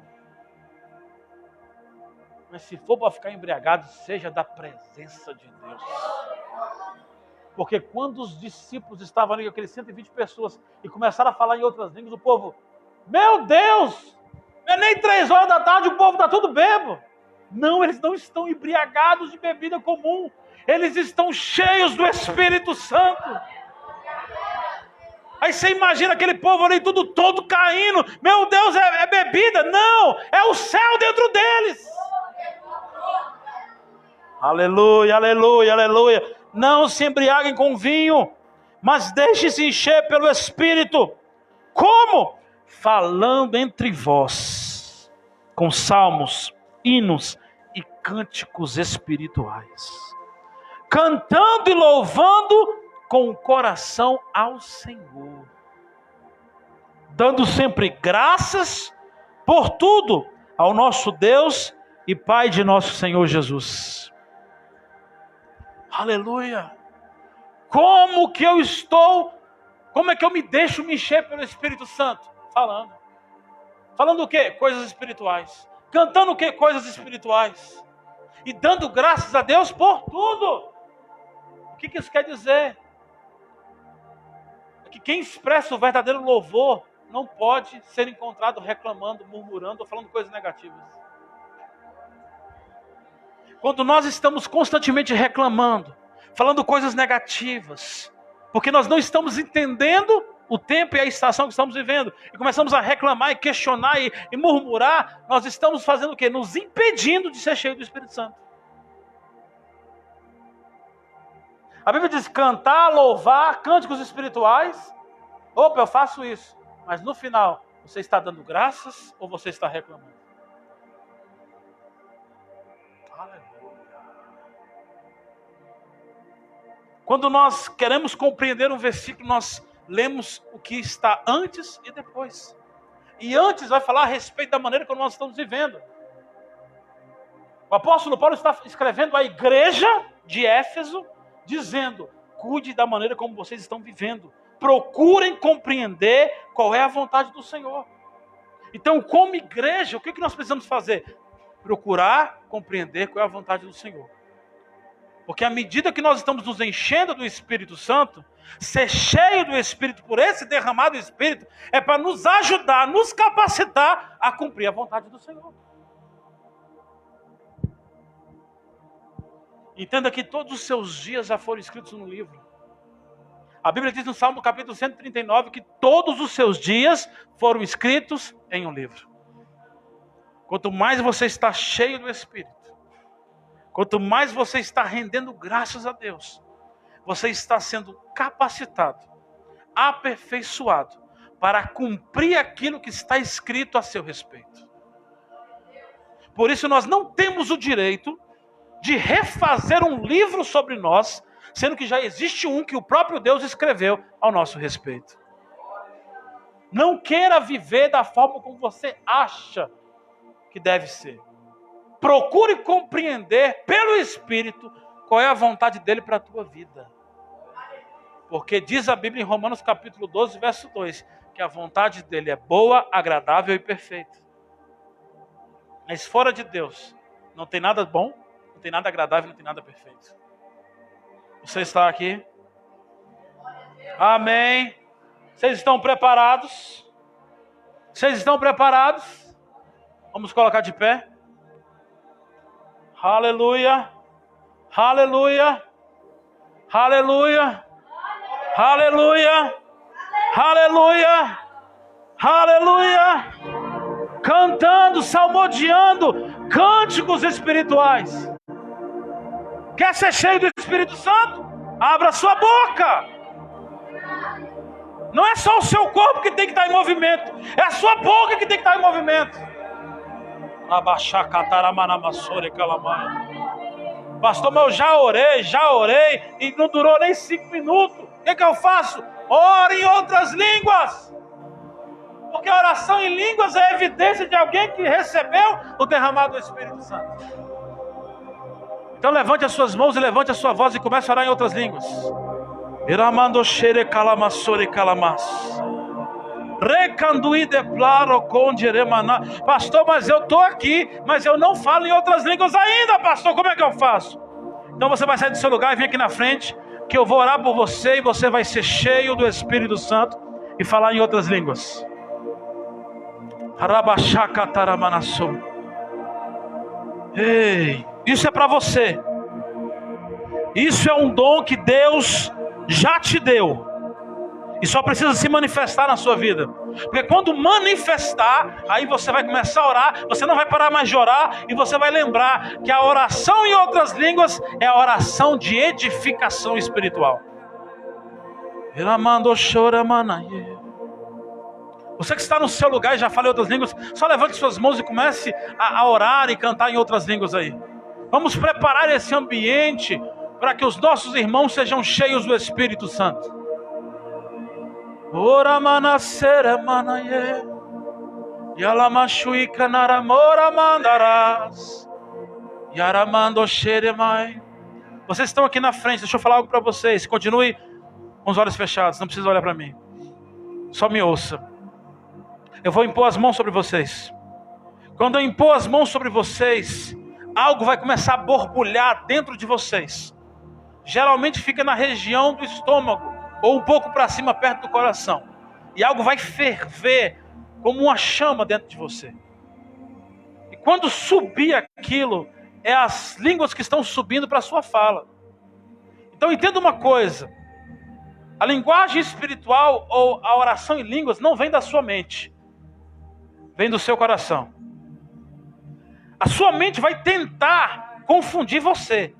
mas se for para ficar embriagado, seja da presença de Deus. Porque quando os discípulos estavam ali, aqueles 120 pessoas, e começaram a falar em outras línguas, o povo, meu Deus, não é nem 3 horas da tarde, o povo está tudo bêbado. Não, eles não estão embriagados de bebida comum, eles estão cheios do Espírito Santo. Aí você imagina aquele povo ali tudo todo caindo, meu Deus, é bebida? Não, é o céu dentro deles. Aleluia, aleluia, aleluia. Não se embriaguem com vinho, mas deixe-se encher pelo Espírito. Como? Falando entre vós, com salmos, hinos e cânticos espirituais, cantando e louvando com o coração ao Senhor, dando sempre graças por tudo ao nosso Deus e Pai de nosso Senhor Jesus. Aleluia! Como é que eu me deixo me encher pelo Espírito Santo? Falando o quê? Coisas espirituais. Cantando o quê? Coisas espirituais. E dando graças a Deus por tudo. O que isso quer dizer? É que quem expressa o verdadeiro louvor não pode ser encontrado reclamando, murmurando ou falando coisas negativas. Quando nós estamos constantemente reclamando, falando coisas negativas, porque nós não estamos entendendo o tempo e a estação que estamos vivendo, e começamos a reclamar e questionar e murmurar, nós estamos fazendo o quê? Nos impedindo de ser cheio do Espírito Santo. A Bíblia diz cantar, louvar, cânticos espirituais. Opa, eu faço isso. Mas no final, você está dando graças ou você está reclamando? Quando nós queremos compreender um versículo, nós lemos o que está antes e depois. E antes vai falar a respeito da maneira como nós estamos vivendo. O apóstolo Paulo está escrevendo à igreja de Éfeso, dizendo, cuide da maneira como vocês estão vivendo. Procurem compreender qual é a vontade do Senhor. Então, como igreja, o que nós precisamos fazer? Procurar compreender qual é a vontade do Senhor. Porque à medida que nós estamos nos enchendo do Espírito Santo, ser cheio do Espírito, por esse derramado Espírito, é para nos ajudar, nos capacitar a cumprir a vontade do Senhor. Entenda que todos os seus dias já foram escritos no livro. A Bíblia diz no Salmo capítulo 139 que todos os seus dias foram escritos em um livro. Quanto mais você está cheio do Espírito, quanto mais você está rendendo graças a Deus, você está sendo capacitado, aperfeiçoado, para cumprir aquilo que está escrito a seu respeito. Por isso nós não temos o direito de refazer um livro sobre nós, sendo que já existe um que o próprio Deus escreveu ao nosso respeito. Não queira viver da forma como você acha que deve ser. Procure compreender pelo Espírito qual é a vontade dele para a tua vida. Porque diz a Bíblia em Romanos capítulo 12, verso 2, que a vontade dele é boa, agradável e perfeita. Mas fora de Deus, não tem nada bom, não tem nada agradável, não tem nada perfeito. Você está aqui? Amém. Vocês estão preparados? Vocês estão preparados? Vamos colocar de pé. Aleluia. Aleluia. Aleluia. Aleluia. Aleluia. Aleluia. Cantando, salmodiando cânticos espirituais. Quer ser cheio do Espírito Santo? Abra sua boca. Não é só o seu corpo que tem que estar em movimento, é a sua boca que tem que estar em movimento. Pastor, mas eu já orei e não durou nem 5 minutos. O que eu faço? Ore em outras línguas. Porque a oração em línguas é evidência de alguém que recebeu o derramado do Espírito Santo. Então levante as suas mãos e levante a sua voz e comece a orar em outras línguas. Pastor, mas eu estou aqui, mas eu não falo em outras línguas ainda, pastor, como é que eu faço? Então você vai sair do seu lugar e vir aqui na frente, que eu vou orar por você e você vai ser cheio do Espírito Santo e falar em outras línguas. Ei, isso é para você. Isso é um dom que Deus já te deu e só precisa se manifestar na sua vida. Porque quando manifestar, aí você vai começar a orar, você não vai parar mais de orar, e você vai lembrar que a oração em outras línguas é a oração de edificação espiritual. Você que está no seu lugar e já fala em outras línguas, só levante suas mãos e comece a orar e cantar em outras línguas aí. Vamos preparar esse ambiente para que os nossos irmãos sejam cheios do Espírito Santo. Ora manasera manaye, yalamashuika naramora mandarás, yaramando xeremai. Vocês estão aqui na frente, deixa eu falar algo para vocês. Continue com os olhos fechados, não precisa olhar para mim. Só me ouça. Eu vou impor as mãos sobre vocês. Quando eu impor as mãos sobre vocês, algo vai começar a borbulhar dentro de vocês. Geralmente fica na região do estômago, ou um pouco para cima, perto do coração. E algo vai ferver como uma chama dentro de você. E quando subir aquilo, é as línguas que estão subindo para a sua fala. Então entenda uma coisa. A linguagem espiritual ou a oração em línguas não vem da sua mente. Vem do seu coração. A sua mente vai tentar confundir você.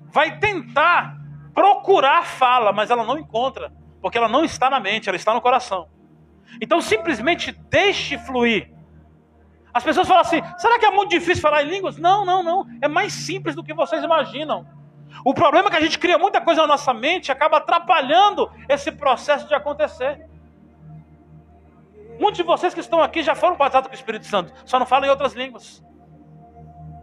Vai tentar procurar a fala, mas ela não encontra. Porque ela não está na mente, ela está no coração. Então simplesmente deixe fluir. As pessoas falam assim, será que é muito difícil falar em línguas? Não. É mais simples do que vocês imaginam. O problema é que a gente cria muita coisa na nossa mente e acaba atrapalhando esse processo de acontecer. Muitos de vocês que estão aqui já foram batizados com o Espírito Santo, só não falam em outras línguas.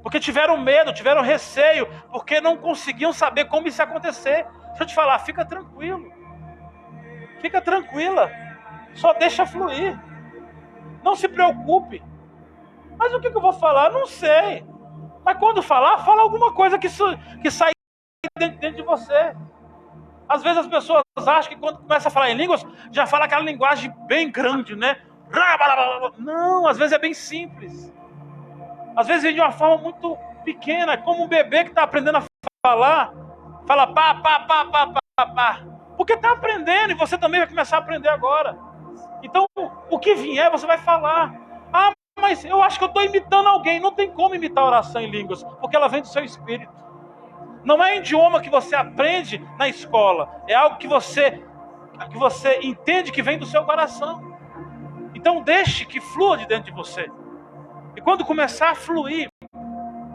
Porque tiveram medo, tiveram receio, porque não conseguiam saber como isso ia acontecer. Deixa eu te falar, fica tranquilo. Fica tranquila. Só deixa fluir. Não se preocupe. Mas o que eu vou falar? Não sei. Mas quando falar, fala alguma coisa que sai dentro de você. Às vezes as pessoas acham que quando começa a falar em línguas, já fala aquela linguagem bem grande, né? Não, às vezes é bem simples. Às vezes vem de uma forma muito pequena, como um bebê que está aprendendo a falar. Fala pá. Porque está aprendendo e você também vai começar a aprender agora. Então, o que vier, você vai falar. Ah, mas eu acho que eu estou imitando alguém. Não tem como imitar a oração em línguas, porque ela vem do seu espírito. Não é idioma que você aprende na escola, é algo que você entende que vem do seu coração. Então deixe que flua de dentro de você. E quando começar a fluir,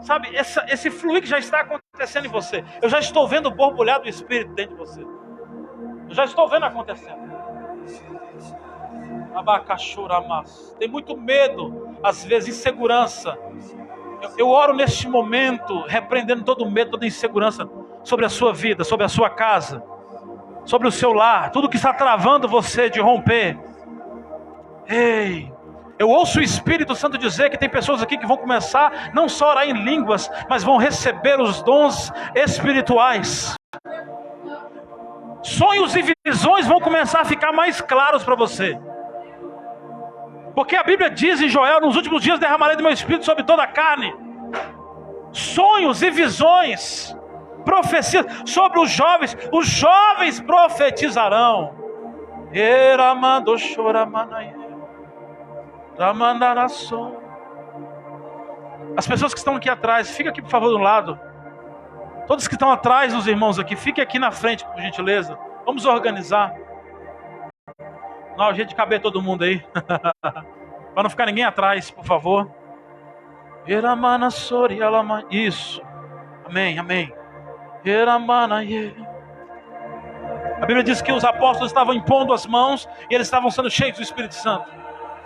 sabe, esse fluir que já está acontecendo em você, eu já estou vendo o borbulhar do Espírito dentro de você. Eu já estou vendo acontecendo. Abacaxuramas. Tem muito medo, às vezes insegurança. Eu oro neste momento, repreendendo todo o medo, toda insegurança sobre a sua vida, sobre a sua casa, sobre o seu lar, tudo que está travando você de romper. Ei, eu ouço o Espírito Santo dizer que tem pessoas aqui que vão começar não só a orar em línguas, mas vão receber os dons espirituais. Sonhos e visões vão começar a ficar mais claros para você. Porque a Bíblia diz em Joel: nos últimos dias derramarei do meu Espírito sobre toda a carne. Sonhos e visões, profecias sobre os jovens profetizarão. As pessoas que estão aqui atrás, fica aqui por favor do lado. Todos que estão atrás dos irmãos aqui, fiquem aqui na frente, por gentileza. Vamos organizar. Não, a gente caber todo mundo aí. Para não ficar ninguém atrás, por favor. Isso. Amém, amém. A Bíblia diz que os apóstolos estavam impondo as mãos e eles estavam sendo cheios do Espírito Santo.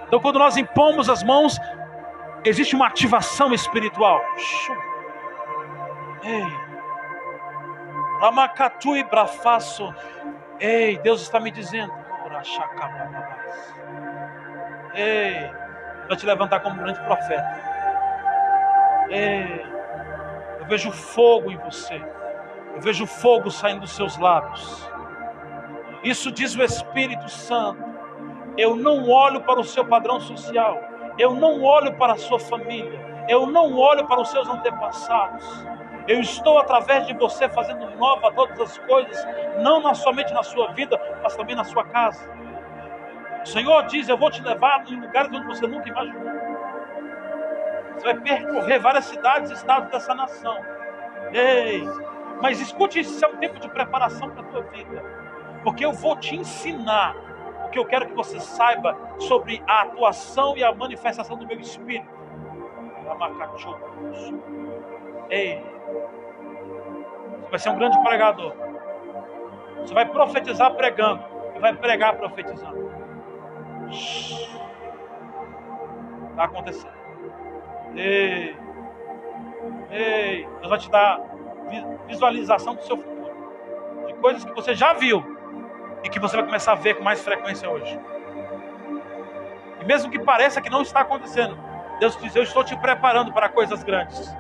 Então quando nós impomos as mãos, existe uma ativação espiritual. Ei. Ramakatu e brafaço. Ei, Deus está me dizendo. Ei, vai te levantar como um grande profeta. Ei, eu vejo fogo em você. Eu vejo fogo saindo dos seus lábios. Isso diz o Espírito Santo. Eu não olho para o seu padrão social. Eu não olho para a sua família. Eu não olho para os seus antepassados. Eu estou através de você fazendo nova todas as coisas, não somente na sua vida, mas também na sua casa. O Senhor diz: eu vou te levar em lugares onde você nunca imaginou. Você vai percorrer várias cidades e estados dessa nação. Ei, mas escute, isso é um tempo de preparação para a tua vida, porque eu vou te ensinar o que eu quero que você saiba sobre a atuação e a manifestação do meu Espírito. Ei, você vai ser um grande pregador. Você vai profetizar pregando e vai pregar profetizando. Está acontecendo. Ei, Deus vai te dar visualização do seu futuro, de coisas que você já viu e que você vai começar a ver com mais frequência hoje. E mesmo que pareça que não está acontecendo, Deus diz: eu estou te preparando para coisas grandes.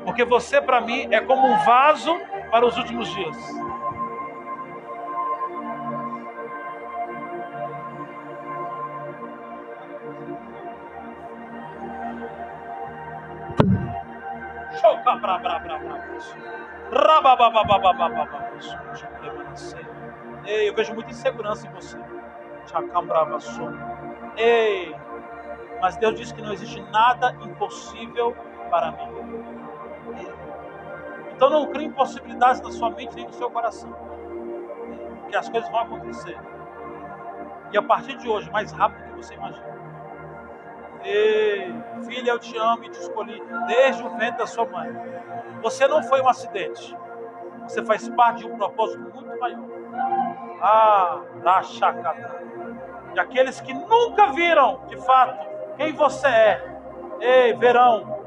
Porque você para mim é como um vaso para os últimos dias. Ei, eu vejo muita insegurança em você. Ei, mas Deus diz que não existe nada impossível para mim. Então não crie impossibilidades na sua mente nem no seu coração, que as coisas vão acontecer. E a partir de hoje, mais rápido do que você imagina. Ei, filha, eu te amo e te escolhi desde o ventre da sua mãe. Você não foi um acidente. Você faz parte de um propósito muito maior. E aqueles que nunca viram, de fato, quem você é, ei, verão.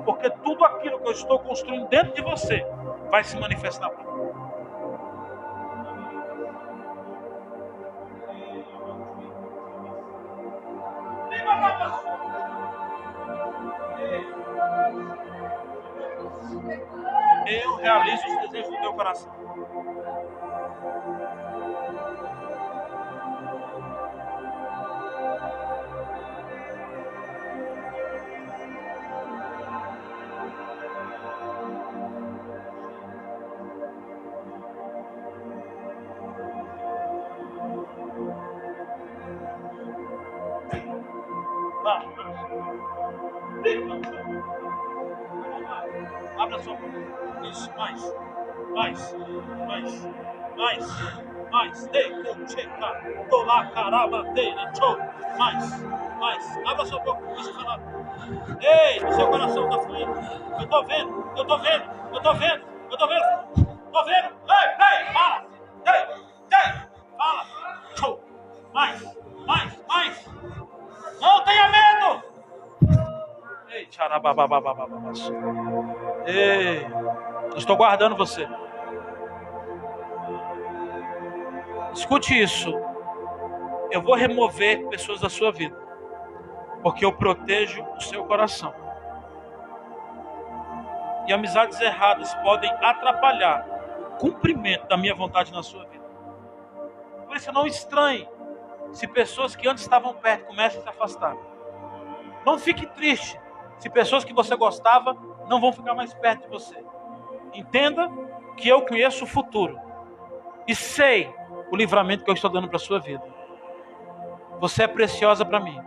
Porque tudo aquilo que eu estou construindo dentro de você vai se manifestar para mim. Eu realizo os desejos do teu coração. Abra sua boca. Isso, mais. Mais. Mais. Abra sua boca. Começa a falar. Ei, o seu coração está fluindo. Eu tô vendo. Ei, fala. Ei, fala. Show. Mais. Não tenha medo. Ei, tcharababababababaço. Ei, eu estou guardando você. Escute isso. Eu vou remover pessoas da sua vida, porque eu protejo o seu coração. E amizades erradas podem atrapalhar o cumprimento da minha vontade na sua vida. Por isso, não estranhe se pessoas que antes estavam perto começam a se afastar. Não fique triste se pessoas que você gostava não vão ficar mais perto de você. Entenda que eu conheço o futuro e sei o livramento que eu estou dando para a sua vida. Você é preciosa para mim.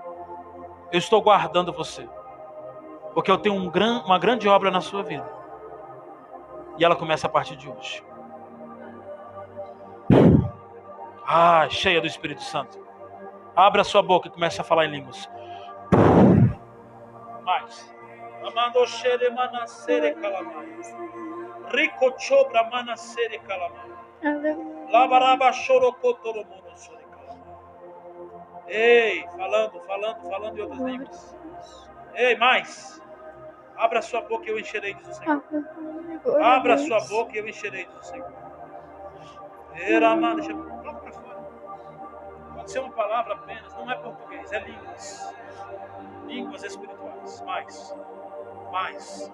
Eu estou guardando você, porque eu tenho uma grande obra na sua vida. E ela começa a partir de hoje. Cheia do Espírito Santo. Abra a sua boca e comece a falar em línguas. Mais. Amando xere manasere calamai. Rico chobra manasere calamai. Labaraba chorocotoro monosore calamai. Ei, falando em outras línguas. Ei, mais. Abra sua boca e eu encherei, diz o Senhor. Abra sua boca e eu encherei, diz o Senhor. Deixa eu colocar para fora. Pode ser uma palavra apenas, não é português, é línguas. Línguas espirituais. Mais.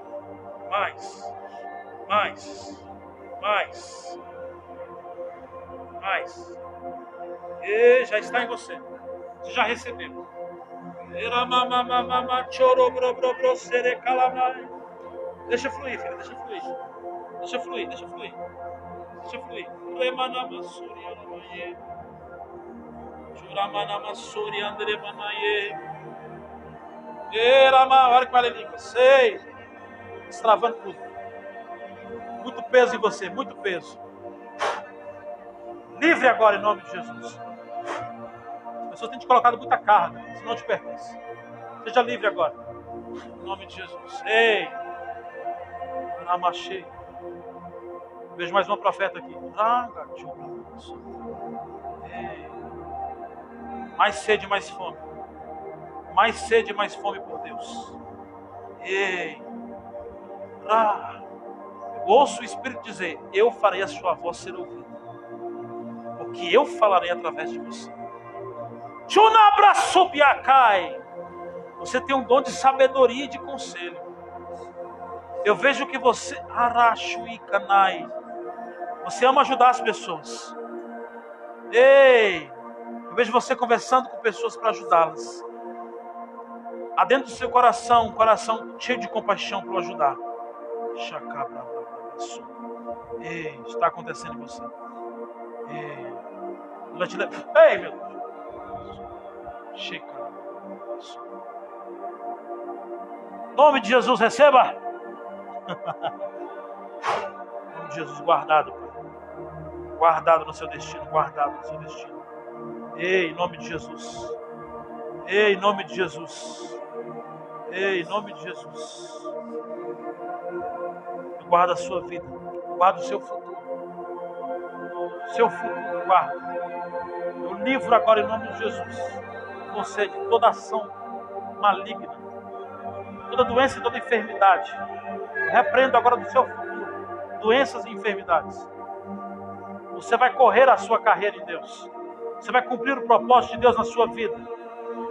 E já está em você. Você já recebeu. Deixa fluir, filha, deixa fluir. Olha que vale língua. Sei. Destravando tudo. Muito peso em você, muito peso. Livre agora em nome de Jesus. As pessoas têm te colocado muita carga, isso não te pertence. Seja livre agora. Em nome de Jesus. Ei. Namachei. Vejo mais uma profeta aqui. Ei. Mais sede, mais fome. Mais sede, mais fome por Deus. Ei. Ouço o Espírito dizer: eu farei a sua voz ser ouvida, porque eu falarei através de você. Você tem um dom de sabedoria e de conselho. Eu vejo que você você ama ajudar as pessoas. Ei, eu vejo você conversando com pessoas para ajudá-las. Há dentro do seu coração um coração cheio de compaixão para o ajudar. Ei, está acontecendo em você. Ei, ei, meu Deus. Em nome de Jesus, receba. Em nome de Jesus, guardado, Pai. Guardado no seu destino, guardado no seu destino. Ei, em nome de Jesus. Ei, em nome de Jesus. Ei, em nome de Jesus. Guarda a sua vida. Guarda o seu futuro. Seu futuro, guarda. Eu livro agora em nome de Jesus você de toda ação maligna, toda doença e toda enfermidade. Eu repreendo agora do seu futuro doenças e enfermidades. Você vai correr a sua carreira em Deus. Você vai cumprir o propósito de Deus na sua vida.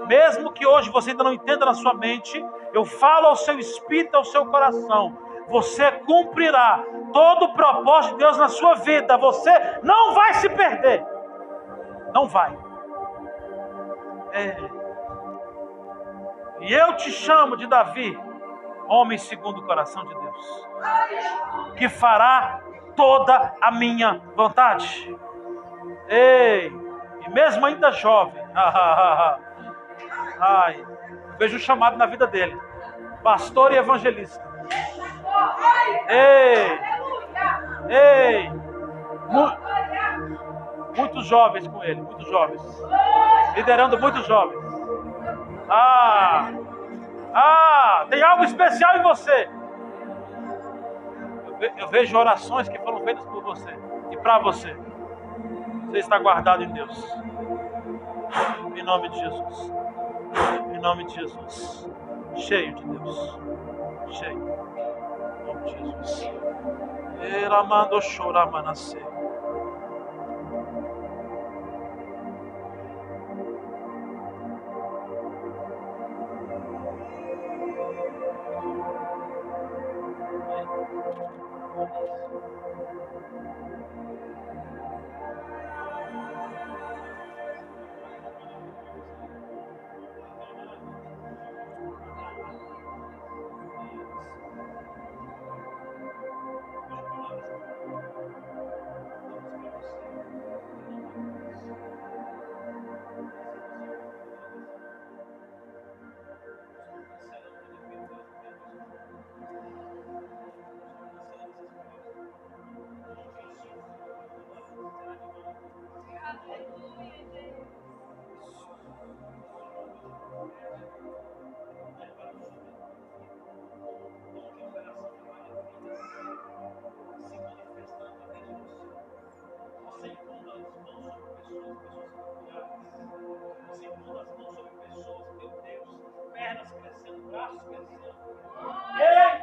Mesmo que hoje você ainda não entenda na sua mente, eu falo ao seu espírito, ao seu coração. Você cumprirá todo o propósito de Deus na sua vida. Você não vai se perder. Não vai. E eu te chamo de Davi, homem segundo o coração de Deus, que fará toda a minha vontade. Ei, e mesmo ainda jovem, vejo um chamado na vida dele. Pastor e evangelista. Ei! Ei! Muitos jovens com ele, muitos jovens. Liderando muitos jovens. Tem algo especial em você. Eu vejo orações que foram feitas por você e para você. Você está guardado em Deus. Em nome de Jesus. Em nome de Jesus. Cheio de Deus. Cheio. Em nome de Jesus. Ela mandou chorar, manasser.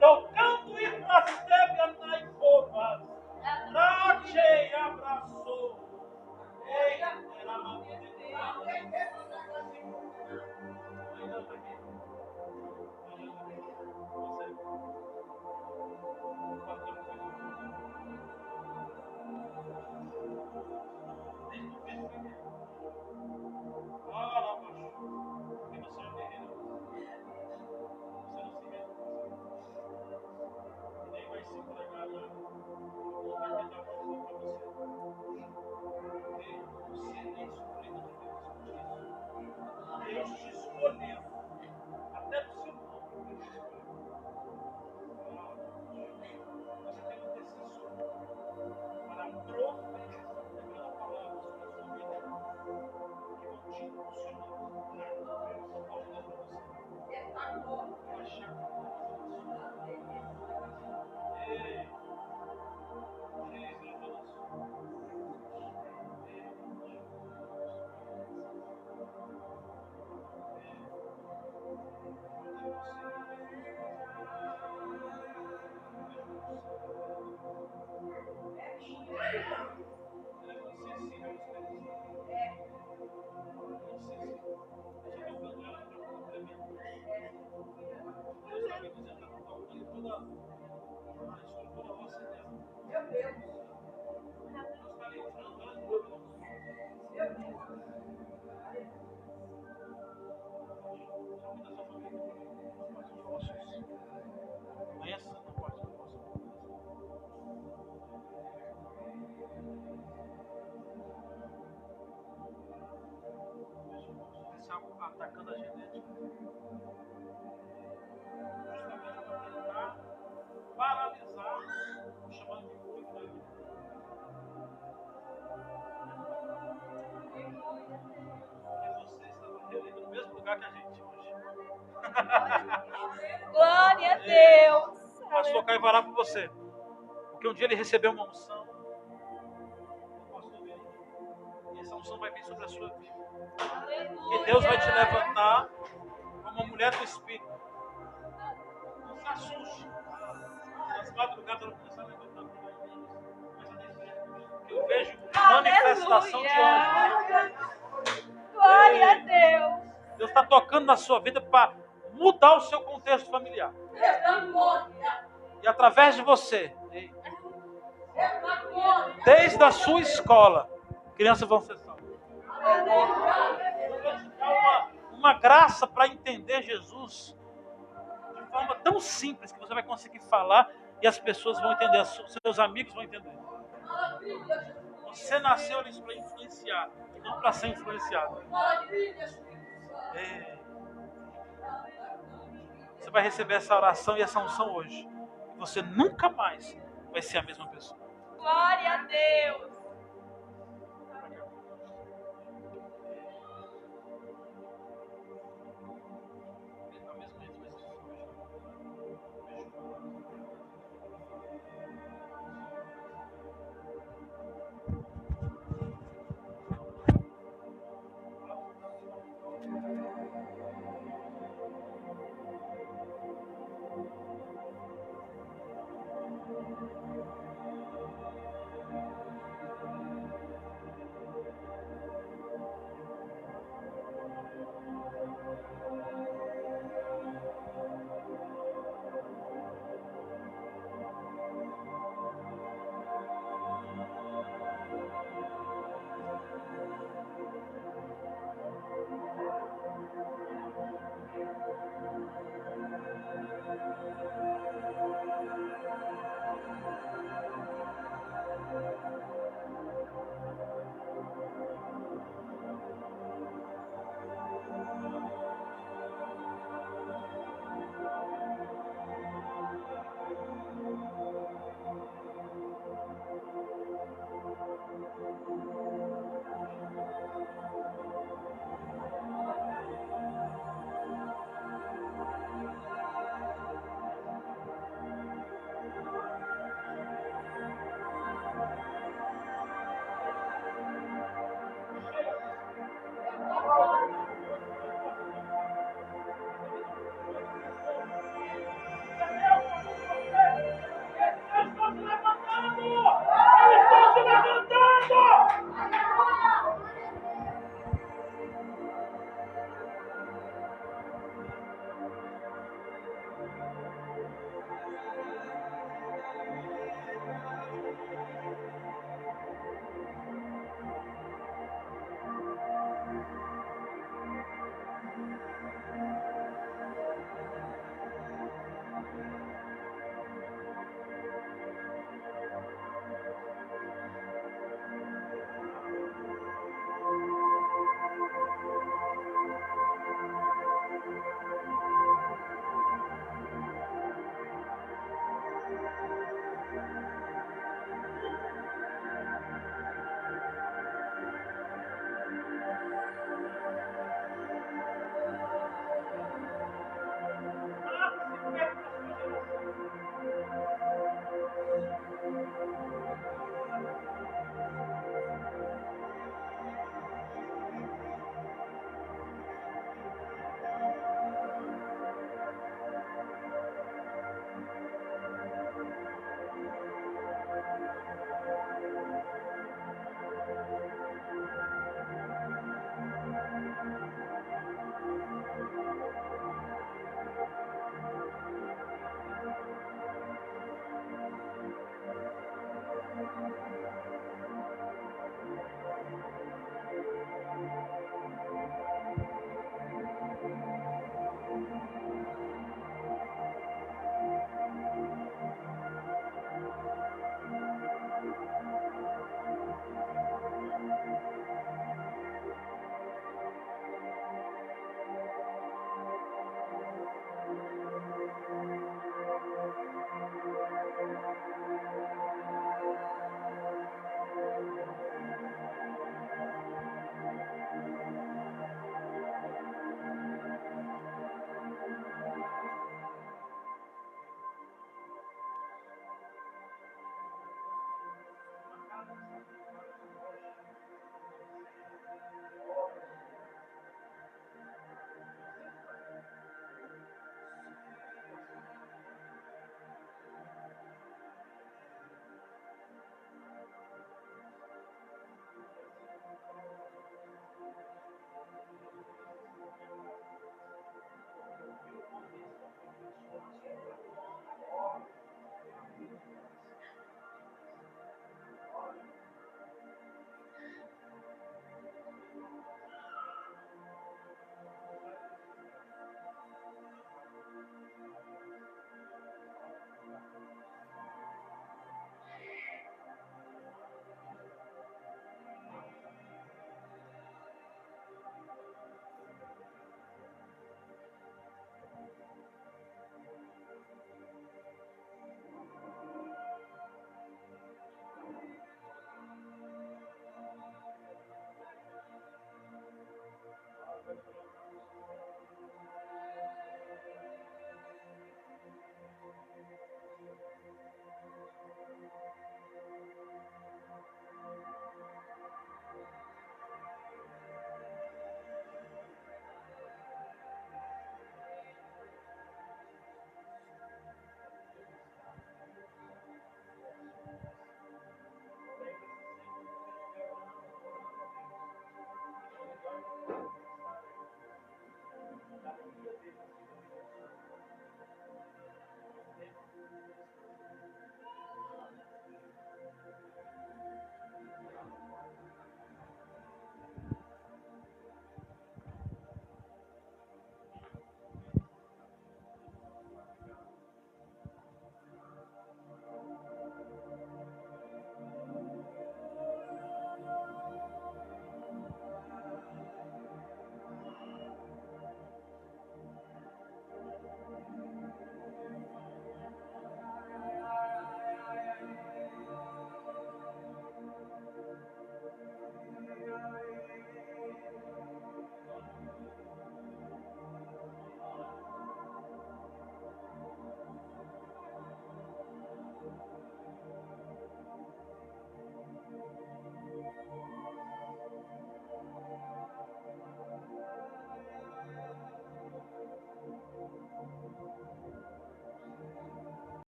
Tocando e recebe na icova, Rache abraçou. Ei, era uma Deus te escolheu até do seu nome. Você tem uma decisão para profetizar aquela palavra sobre a sua vida que vão te impulsionar atacando a genética, justamente para tentar paralisar o chamado de fluido da vida. Porque você estava reunido no mesmo lugar que a gente hoje. Glória a Deus. O pastor Caio vai orar por você. Porque um dia ele recebeu uma unção. E essa unção vai vir sobre a sua vida. E Deus vai te levantar como uma mulher do Espírito. Não se assuste. Nas madrugadas ela começar a levantar. Eu vejo manifestação de anjos. Glória a Deus. Deus está tocando na sua vida para mudar o seu contexto familiar. E através de você, desde a sua escola, crianças vão ser salvas. Uma graça para entender Jesus de forma tão simples que você vai conseguir falar e as pessoas vão entender, seus amigos vão entender. Você nasceu ali para influenciar, não para ser influenciado. vai receber essa oração e essa unção hoje. Você nunca mais vai ser a mesma pessoa. Glória a Deus.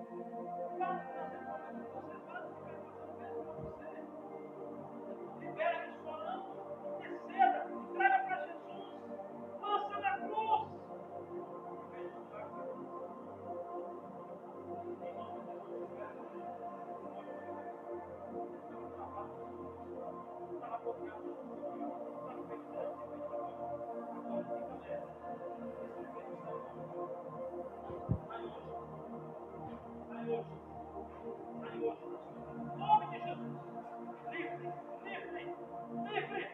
Para de trazer problemas para você, para de ficar passando peso para você. Libera isso, orando, interceda, traga para Jesus, lança na cruz. Em nome de Jesus, libera está bloqueado, está fechando, agora fica leve. Esse peso está bom. Sai hoje, sai hoje, sai hoje. Em nome de Jesus. Livre, livre, livre.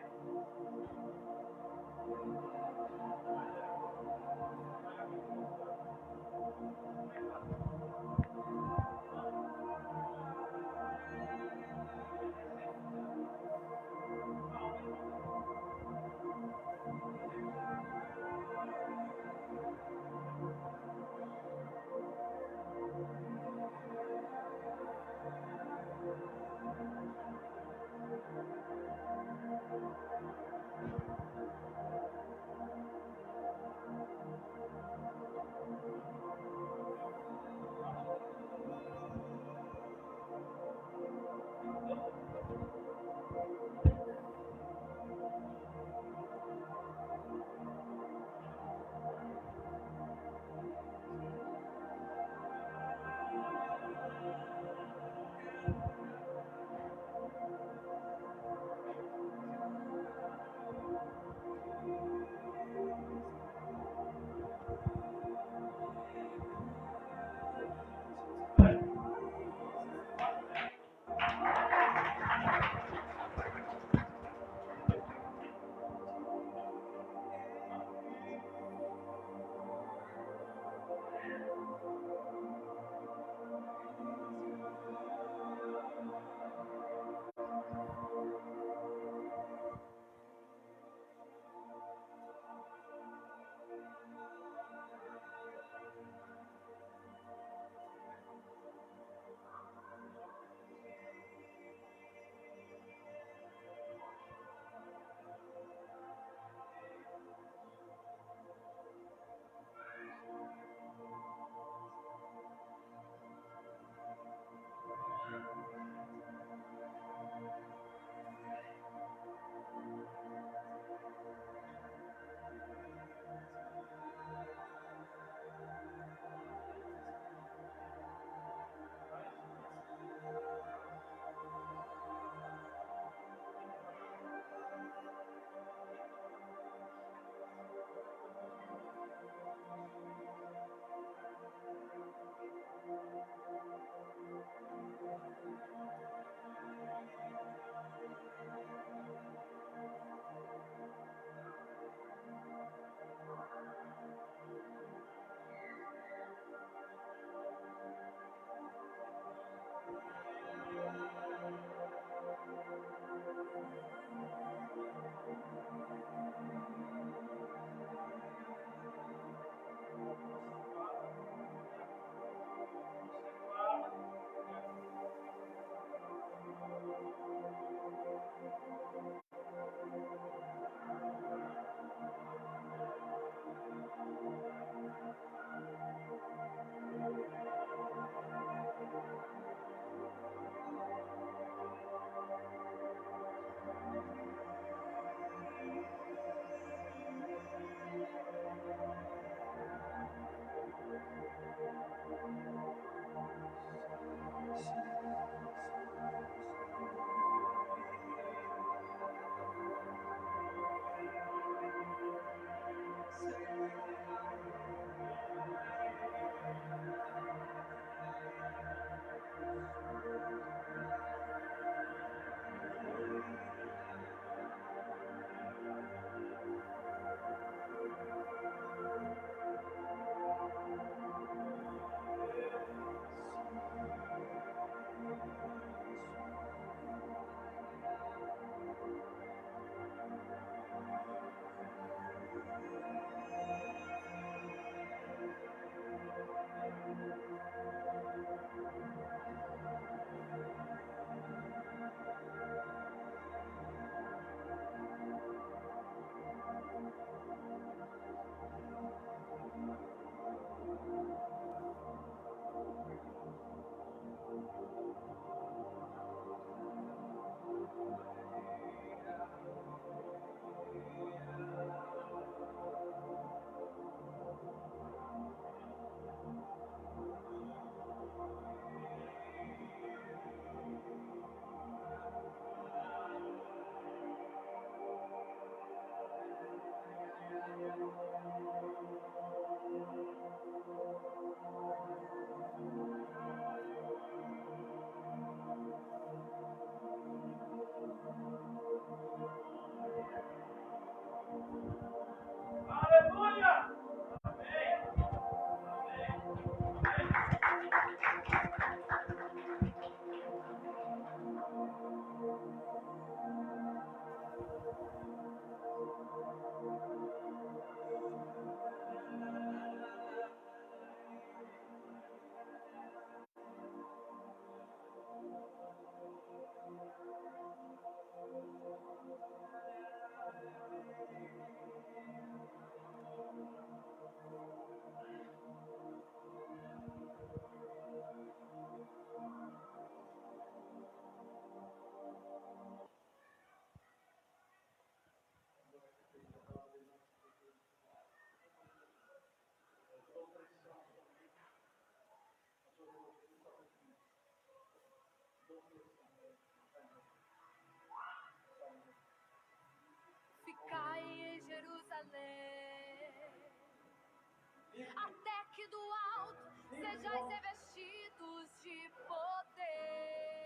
Até que do alto sejais revestidos de poder.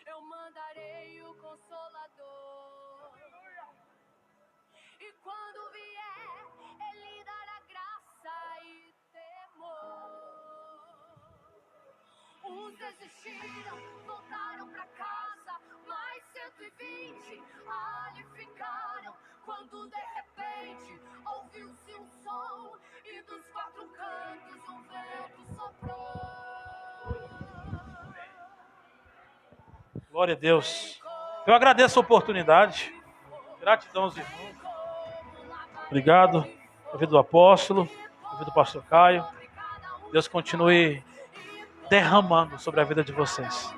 Eu mandarei o Consolador. E quando vier, Ele dará graça e temor. Uns desistiram, voltaram pra casa, mas 120 ali ficaram. Quando de repente ouviu-se um som e dos quatro cantos um vento soprou. Glória a Deus. Eu agradeço a oportunidade. Gratidão aos irmãos. Obrigado. A vida do apóstolo, a vida do pastor Caio. Deus continue derramando sobre a vida de vocês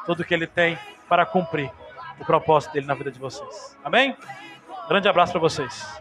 tudo que Ele tem para cumprir o propósito dele na vida de vocês. Amém? Grande abraço para vocês.